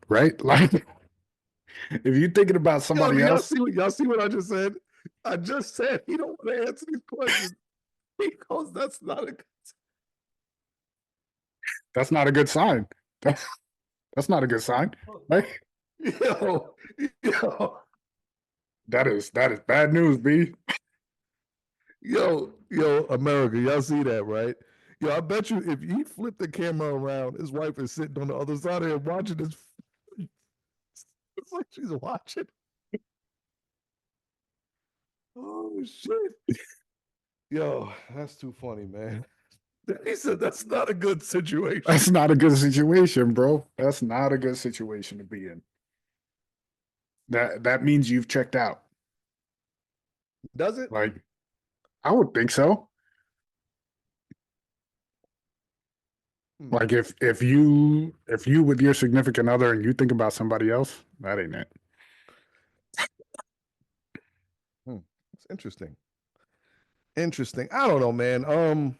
right? Like if you're thinking about Yo, somebody do else, y'all see what I just said? I just said he don't want to answer these questions because that's not a good. that's not a good sign. That's not a good sign. Like Yo, yo, that is bad news, B. yo, America, y'all see that, right? Yo, I bet you if he flipped the camera around, his wife is sitting on the other side of him watching this. It's like she's watching. Oh shit. Yo, that's too funny, man. He said that's not a good situation. That's not a good situation, bro. That's not a good situation to be in. That means you've checked out. Does it? Like I would think so. Hmm. Like if you with your significant other and you think about somebody else, that ain't it. Hmm. It's interesting. Interesting. I don't know, man.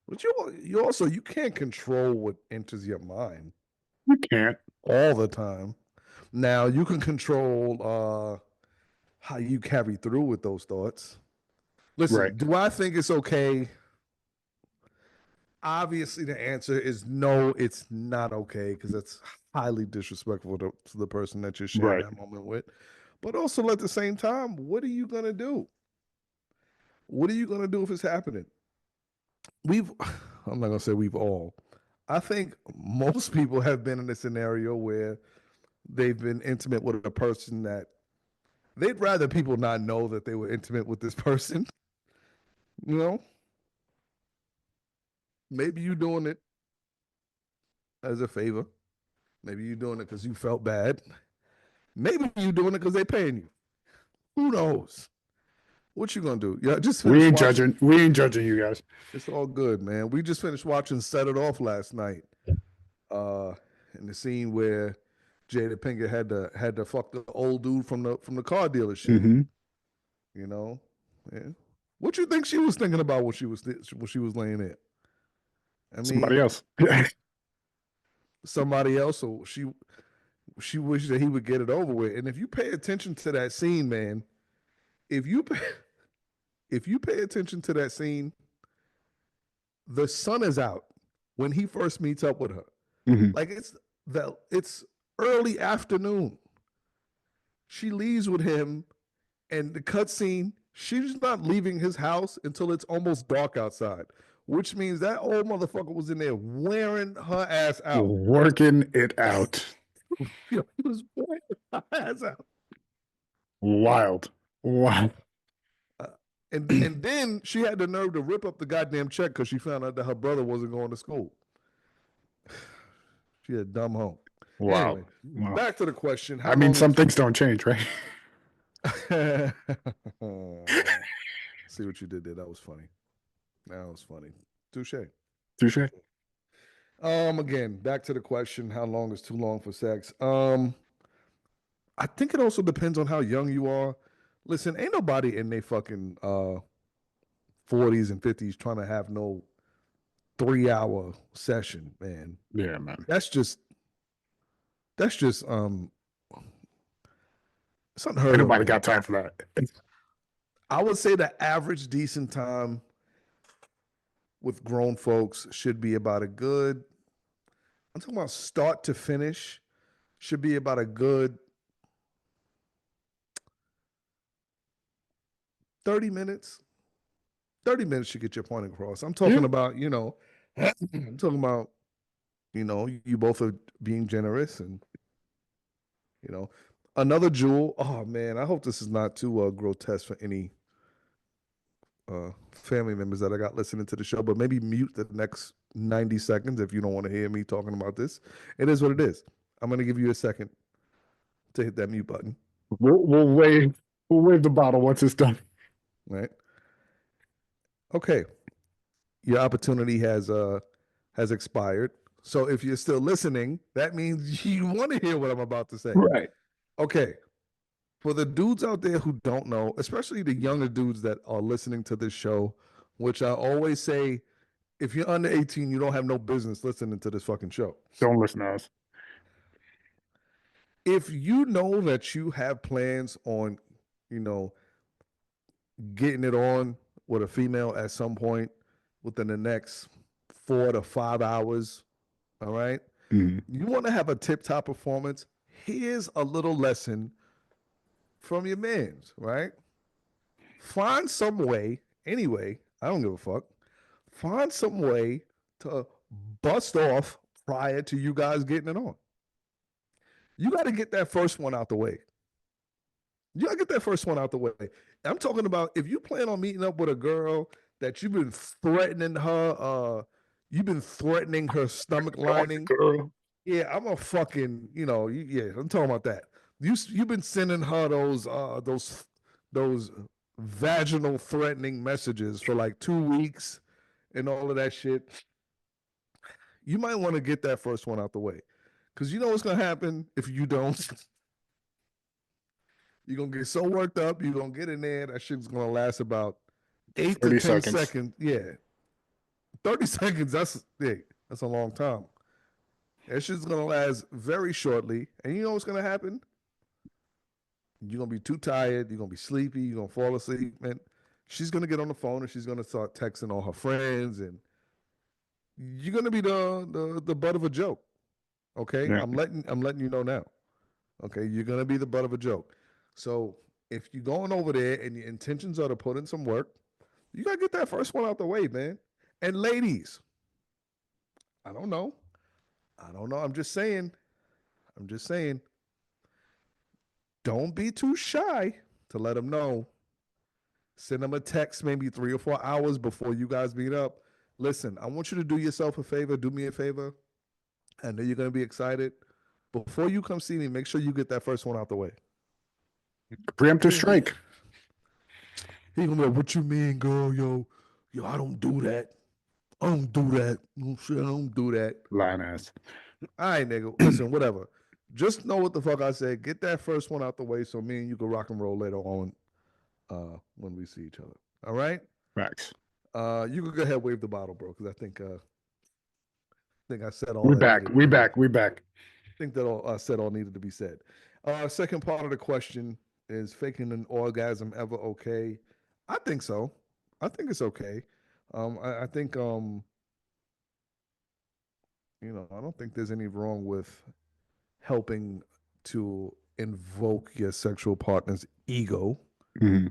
But you also you can't control what enters your mind You can't. all the time. Now you can control how you carry through with those thoughts. Right. Listen, do I think it's okay? Obviously, the answer is no, it's not okay because that's highly disrespectful to the person that you're sharing Right. that moment with. But also at the same time, what are you gonna do? What are you gonna do if it's happening? We've, I'm not gonna say we've all. I think most people have been in a scenario where they've been intimate with a person that they'd rather people not know that they were intimate with this person. You know, maybe you doing it as a favor. Maybe you doing it because you felt bad. Maybe you doing it because they paying you. Who knows? What you gonna do? Yeah, just We finished ain't watching. judging. We ain't judging you guys. It's all good, man. We just finished watching Set It Off last night. Uh, in the scene where Jada Pinkett had to fuck the old dude from the car dealership. Mm-hmm. You know, yeah. What you think she was thinking about when she was laying there? I Somebody mean, else. somebody else. So she wished that he would get it over with. And if you pay attention to that scene, man, if you pay, if you pay attention to that scene, the sun is out when he first meets up with her. Mm-hmm. Like it's early afternoon. She leaves with him, and the cutscene, she's not leaving his house until it's almost dark outside, which means that old motherfucker was in there wearing her ass out. Working it out. He was wearing her ass out. Wild. Wow. Uh, and then she had the nerve to rip up the goddamn check because she found out that her brother wasn't going to school. She a dumb hoe. Wow. Anyway, Wow. back to the question: I how mean, long is some too things don't change, right? See what you did there. That was funny. That was funny. Touche. Touche. Again, back to the question: how long is too long for sex? I think it also depends on how young you are. Listen, ain't nobody in their fucking 40s and 50s trying to have no 3 hour session, man. Yeah, man. That's just that's just it's Ain't unheard of, nobody man. got time for that. I would say the average decent time with grown folks should be about a good I'm talking about start to finish should be about a good 30 minutes. 30 minutes should get your point across. I'm talking Yeah. about, I'm talking about, you both are being generous and, another jewel. Oh man, I hope this is not too grotesque for any family members that I got listening to the show, but maybe mute the next 90 seconds if you don't want to hear me talking about this. It is what it is. I'm going to give you a second to hit that mute button. We'll wave the bottle once it's done. Right. Okay. Your opportunity has expired. So if you're still listening, that means you want to hear what I'm about to say. Right. Okay. For the dudes out there who don't know, especially the younger dudes that are listening to this show, which I always say, if you're under 18, you don't have no business listening to this fucking show. Don't listen to us. If you know that you have plans on, getting it on with a female at some point within the next 4 to 5 hours, all right? Mm-hmm. You want to have a tip-top performance, here's a little lesson from your mans, right? Find some way, anyway, I don't give a fuck. Find some way to bust off prior to you guys getting it on. You got to get that first one out the way. You gotta get that first one out the way. I'm talking about if you plan on meeting up with a girl that you've been threatening you've been threatening her stomach lining. Girl. Yeah, I'm a fucking, yeah, I'm talking about that. You've been sending her those vaginal threatening messages for like 2 weeks and all of that shit. You might want to get that first one out the way. Because you know what's gonna happen if you don't. You're gonna get so worked up, you're gonna get in there, that shit's gonna last about 8 to 10 seconds. Yeah. 30 seconds, that's a long time. That shit's gonna last very shortly. And you know what's gonna happen? You're gonna be too tired, you're gonna be sleepy, you're gonna fall asleep, and she's gonna get on the phone and she's gonna start texting all her friends, and you're gonna be the butt of a joke. Okay. Yeah. I'm letting you know now. Okay, you're gonna be the butt of a joke. So if you're going over there and your intentions are to put in some work, you gotta get that first one out the way, man. And ladies, I don't know. I'm just saying. Don't be too shy to let them know. Send them a text maybe 3 or 4 hours before you guys meet up. Listen, I want you to do yourself a favor. Do me a favor. I know you're gonna be excited. Before you come see me, make sure you get that first one out the way. Preemptive strike. He gonna be like, "What you mean, girl? Yo, I don't do that. I don't do that. No shit, I don't do that." Lying ass. All right, nigga. Listen, whatever. Just know what the fuck I said. Get that first one out the way so me and you can rock and roll later on when we see each other. All right? Facts. You can go ahead and wave the bottle, bro, because I think I said all We that back. needed. We back. We back. I think that all I said all needed to be said. Second part of the question is faking an orgasm ever okay? I think so. I think it's okay. I think I don't think there's any wrong with helping to invoke your sexual partner's ego. Mm-hmm.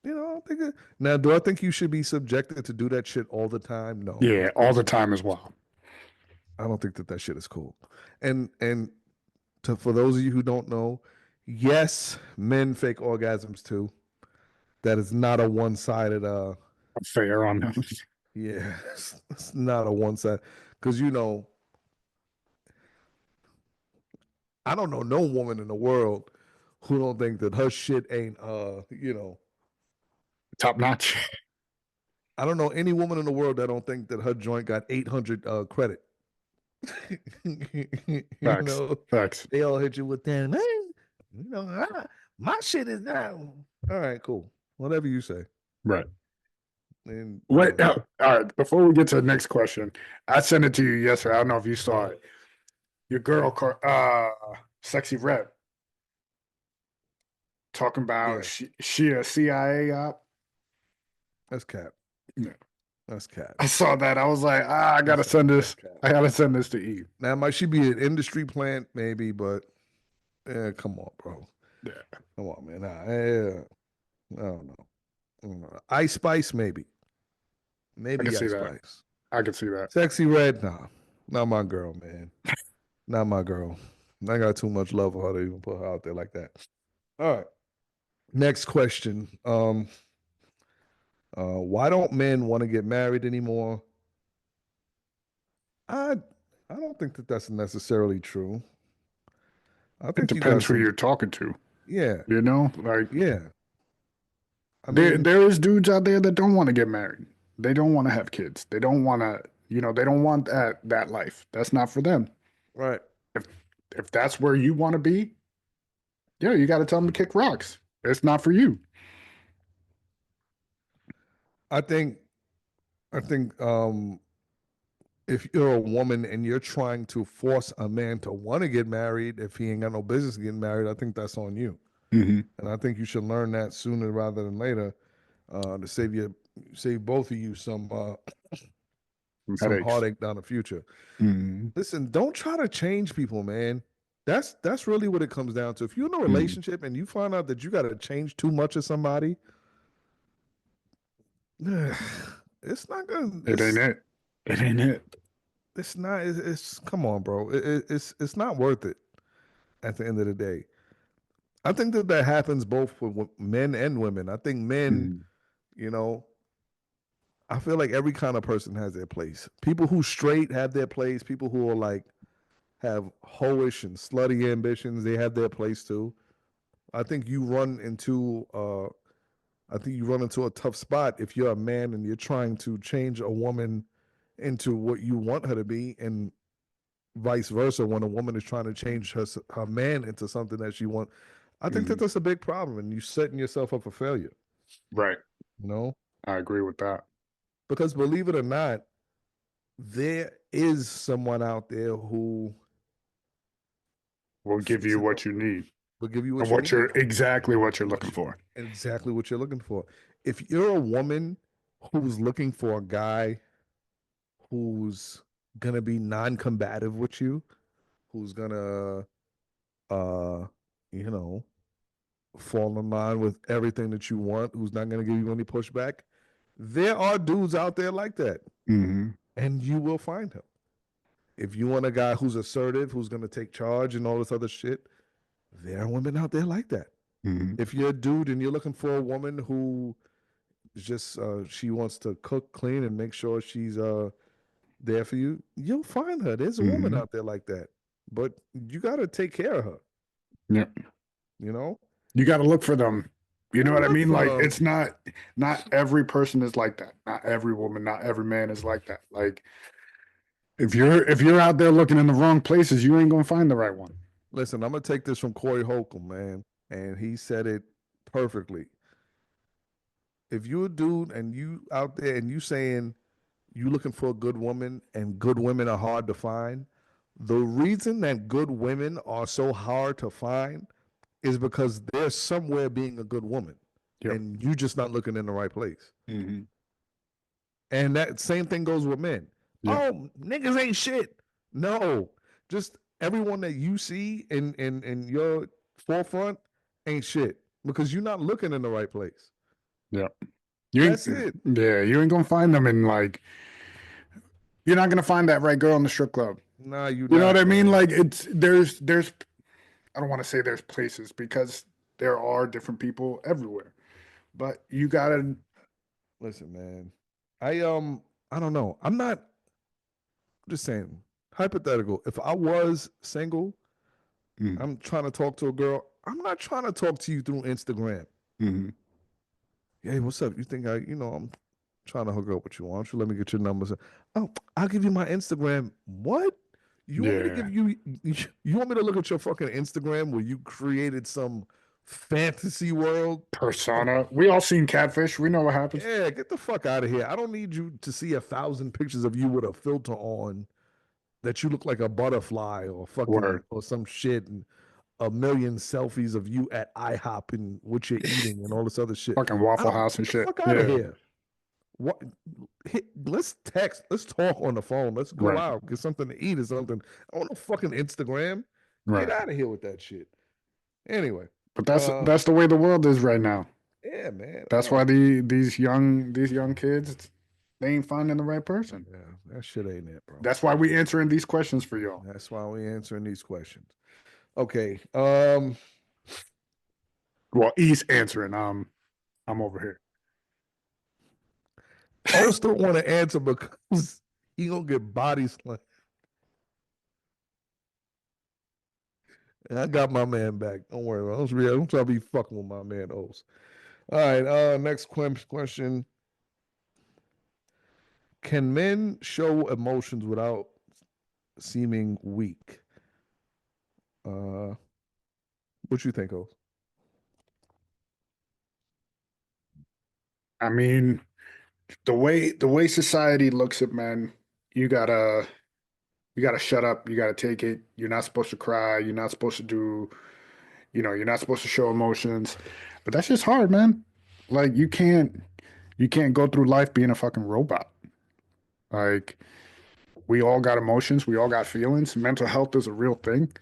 I don't think now, do I think you should be subjected to do that shit all the time? No. Yeah, all the time as well. I don't think that shit is cool. And for those of you who don't know, yes, men fake orgasms too. That is not a one-sided affair on them. Yeah, it's not a one-sided, because I don't know no woman in the world who don't think that her shit ain't top notch. I don't know any woman in the world that don't think that her joint got 800 credit. Facts. They all hit you with that, man. My shit is now. All right, cool. Whatever you say. Right. And wait, all right. Before we get to the next question, I sent it to you yesterday. I don't know if you saw it. Your girl, Sexy Red, talking about she a CIA op. That's cap. Yeah. That's cat. I saw that. I was like, I gotta send this. I gotta send this to Eve. Now, might she be an industry plant, maybe, but come on, bro. Yeah. Come on, man. I don't know. Ice Spice, maybe. I can Maybe see Ice that. Spice. I can see that. Sexy Red, nah. Not my girl, man. Not my girl. I got too much love for her to even put her out there like that. All right. Next question. Why don't men want to get married anymore? I I don't think that that's necessarily true. I It think you got depends who some. you're talking to. Yeah, You know, like yeah. I there mean, there is dudes out there that don't want to get married. They don't want to have kids. They don't want to, they don't want that life. That's not for them. right. If if that's where you want to be, yeah, you got to tell them to kick rocks. It's not for you. I think I think if you're a woman and you're trying to force a man to want to get married, if he ain't got no business getting married, I think that's on you. Mm-hmm. And I think you should learn that sooner rather than later, to save both of you some Headaches. heartache down the future. Mm-hmm. Listen, don't try to change people, man. That's really what it comes down to. If you're in a Mm-hmm. relationship and you find out that you got to change too much of somebody, it's not gonna. It ain't it. It ain't it. It's not. It's come on, bro. It's not worth it. At the end of the day, I think that happens both with men and women. I think men, Mm-hmm. you know, I feel like every kind of person has their place. People who straight have their place. People who are like have hoish and slutty ambitions, they have their place too. I think you run into a tough spot if you're a man and you're trying to change a woman into what you want her to be, and vice versa when a woman is trying to change her man into something that she wants. I think Mm-hmm. that that's a big problem, and you're setting yourself up for failure. Right. You know, I agree with that. because believe it or not, there is someone out there who We'll give fits you it, what you need will give you and what you what need, you're exactly what you're what looking you, for. exactly what you're looking for. If you're a woman who's looking for a guy who's gonna be non-combative with you, who's gonna uh you know fall in line with everything that you want, who's not gonna give you any pushback, there are dudes out there like that, Mm-hmm. and you will find him. If you want a guy who's assertive, who's gonna take charge and all this other shit, there are women out there like that. Mm-hmm. If you're a dude and you're looking for a woman who is just she wants to cook, clean, and make sure she's there for you, you'll find her. There's a woman Mm-hmm. out there like that. But you got to take care of her, Yeah. you know? You got to look for them. You You know gotta what I look mean? for Like them. it's not every person is like that. Not every woman, not every man is like that. Like if you're out there looking in the wrong places, you ain't gonna find the right one. Listen, I'm gonna take this from Corey Holcomb, man, and he said it perfectly. If you're a dude and you out there and you saying you looking for a good woman and good women are hard to find, the reason that good women are so hard to find is because they're somewhere being a good woman, Yep. and you just not looking in the right place. Mm-hmm. And that same thing goes with men. Yep. Oh, niggas ain't shit. No, just everyone that you see in your forefront ain't shit because you're not looking in the right place. Yep. You ain't. That's it. Yeah. You ain't gonna find them in like. You're not gonna find that right girl in the strip club. Nah, you You know what not, I mean? man. Like there's. I don't want to say there's places because there are different people everywhere, but you gotta. Listen, man. I don't know. I'm not just saying hypothetical. If I was single, Mm-hmm. I'm trying to talk to a girl. I'm not trying to talk to you through Instagram. Mm-hmm. Hey, what's up? You think I'm trying to hook up with you. Why don't you let me get your numbers? Oh, I'll give you my Instagram. What? You want me to Yeah. give you want me to look at your fucking Instagram where you created some fantasy world? Persona. We all seen catfish. We know what happens. Yeah, get the fuck out of here. I don't need you to see 1,000 pictures of you with a filter on that you look like a butterfly or fucking Word. or some shit, and a million selfies of you at IHOP and what you're eating and all this other shit. Fucking I Waffle don't House and get the shit. fuck out of Yeah. here. What? Let's text. Let's talk on the phone. Let's go out, get something to eat or something. On a fucking Instagram. Get out of here with that shit. Anyway, but that's the way the world is right now. Yeah, man. That's why these young kids, they ain't finding the right person. Yeah, that shit ain't it, bro. That's why we answering these questions for y'all. That's why we answering these questions. Okay. Well, he's answering. I'm over here. I still want to answer because he gonna get body slammed. I got my man back. Don't worry. I'm trying to be fucking with my man O's. All right. Next question. Can men show emotions without seeming weak? What you think, O's? I mean, the way society looks at men, you gotta shut up. You gotta take it. You're not supposed to cry. You're not supposed to do. You're not supposed to show emotions. But that's just hard, man. Like you can't go through life being a fucking robot. Like we all got emotions. We all got feelings. Mental health is a real thing.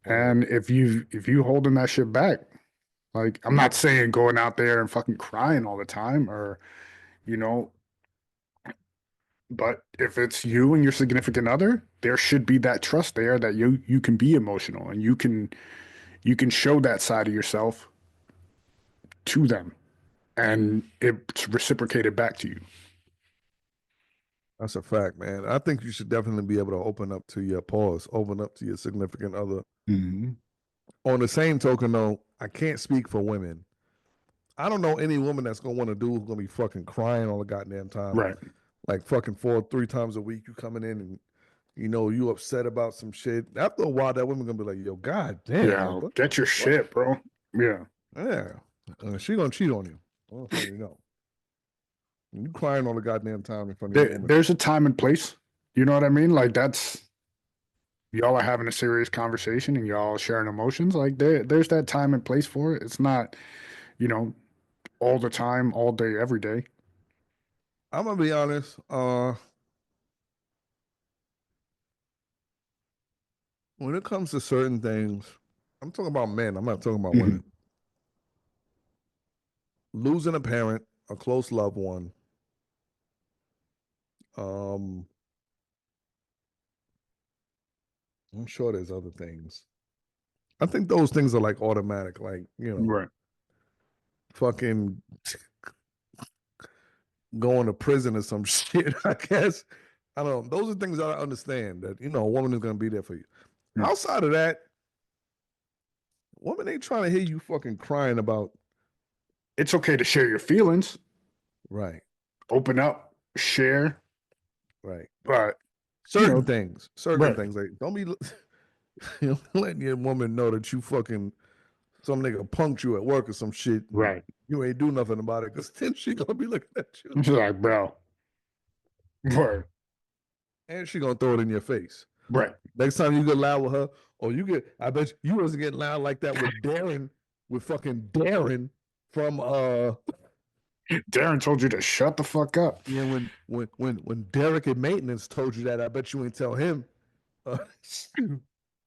And if you holding that shit back, like I'm not saying going out there and fucking crying all the time or, you know, but if it's you and your significant other, there should be that trust there that you can be emotional and you can show that side of yourself to them and it's reciprocated back to you. That's a fact, man. I think you should definitely be able to open up to your significant other. Mm-hmm. On the same token, though, I can't speak for women. I don't know any woman that's gonna want to do who's gonna be fucking crying all the goddamn time. Right. Like fucking 3 times a week, you coming in and you upset about some shit. After a while, that woman gonna be like, "Yo, god damn, Yeah, get your shit, bro." Yeah. Yeah, she gonna cheat on you. You know, you crying all the goddamn time in front of your woman. There's a time and place. You know what I mean? Like that's y'all are having a serious conversation and y'all sharing emotions. Like there's that time and place for it. It's not, all the time, all day, every day. I'm gonna be honest. When it comes to certain things, I'm talking about men. I'm not talking about women. Losing a parent, a close loved one. I'm sure there's other things. I think those things are like automatic, like Right. fucking going to prison or some shit. I guess I don't know. Those are things I understand that a woman is gonna be there for you. Yeah. Outside of that, woman ain't trying to hear you fucking crying about. It's okay to share your feelings. Right. Open up, share. Right. But certain things like don't be letting your woman know that you fucking some nigga punked you at work or some shit. Right. You ain't do nothing about it because then she gonna be looking at you. She's like, bro. Right. And she gonna throw it in your face. Right. Next time you get loud with her, or I bet you wasn't getting loud like that with Darren, with fucking Darren from Darren told you to shut the fuck up. Yeah, when Derek at maintenance told you that, I bet you ain't tell him.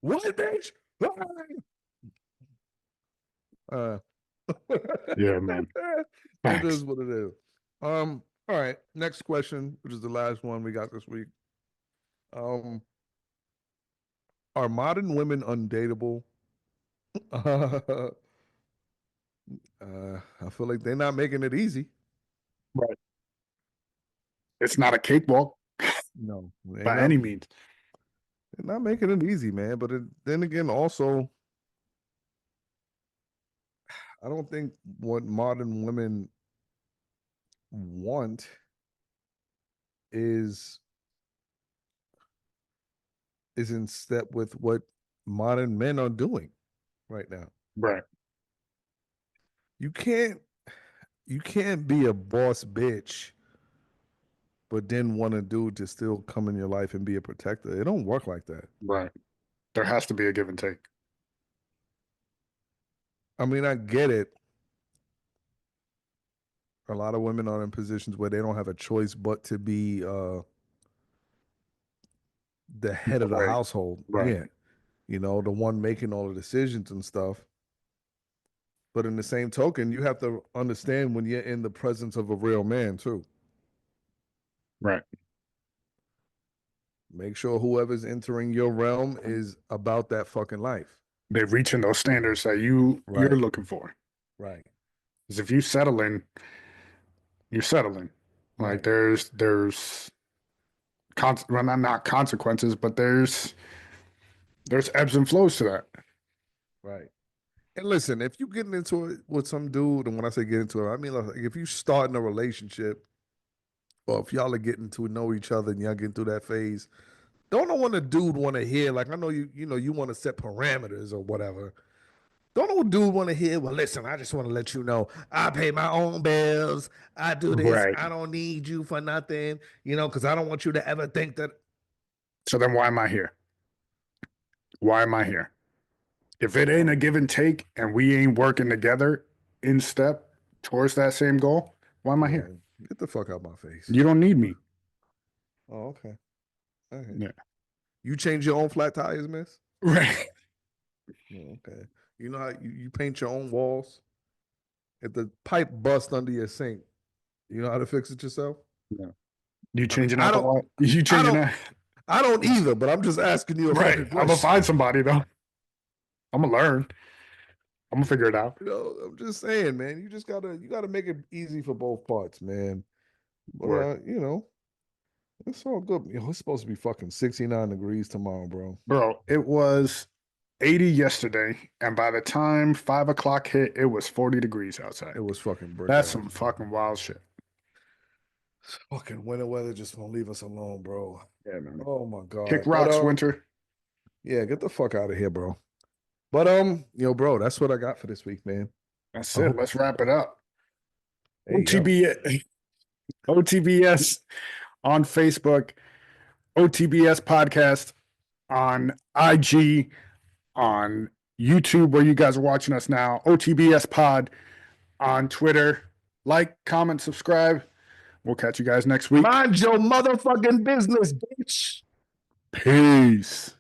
What, bitch? Yeah, man. It is what it is. All right. Next question, which is the last one we got this week. Are modern women undateable? I feel like they're not making it easy. Right. It's not a cakewalk. No, by any means. They're not making it easy, man. But then again, also, I don't think what modern women want is in step with what modern men are doing right now. Right. You can't be a boss bitch, but then want a dude to still come in your life and be a protector. It don't work like that. Right. There has to be a give and take. I mean, I get it. A lot of women are in positions where they don't have a choice but to be the head of the household. Right. Yeah. You know, the one making all the decisions and stuff. But in the same token, you have to understand when you're in the presence of a real man too. Right. Make sure whoever's entering your realm is about that fucking life. They're reaching those standards that you're looking for. Right. Because if you settling, you're settling. Like there's well, not consequences, but there's ebbs and flows to that. Right. And listen, if you get into it with some dude, and when I say get into it, I mean like if you start in a relationship, or if y'all are getting to know each other and y'all getting through that phase, don't know what a dude want to hear. Like I know you want to set parameters or whatever. Don't know what dude want to hear. Well, listen, I just want to let you know I pay my own bills. I do this. Right. I don't need you for nothing, because I don't want you to ever think that. So then why am I here? Why am I here? If it ain't a give and take and we ain't working together in step towards that same goal, why am I here? Get the fuck out my face. You don't need me. Oh, okay. Yeah. You change your own flat tires, miss? Right. Oh, okay. You know how you paint your own walls? If the pipe bust under your sink, you know how to fix it yourself? Yeah. You changing out the wall? I don't either, but I'm just asking you a fucking question. I'm gonna find somebody though. I'm gonna learn. I'm gonna figure it out. I'm just saying, man. You gotta make it easy for both parts, man. But it's all good. It's supposed to be fucking 69 degrees tomorrow, bro. Bro, it was 80 yesterday, and by the time 5 o'clock hit, it was 40 degrees outside. It was fucking brick. That's some fucking wild shit. Fucking winter weather just won't leave us alone, bro. Yeah, man. Oh my god. Kick rocks, winter. Yeah, get the fuck out of here, bro. But bro, that's what I got for this week, man. That's it. Let's wrap it up. OTBS on Facebook, OTBS podcast on IG, on YouTube, where you guys are watching us now, OTBS pod on Twitter. Like, comment, subscribe. We'll catch you guys next week. Mind your motherfucking business, bitch. Peace.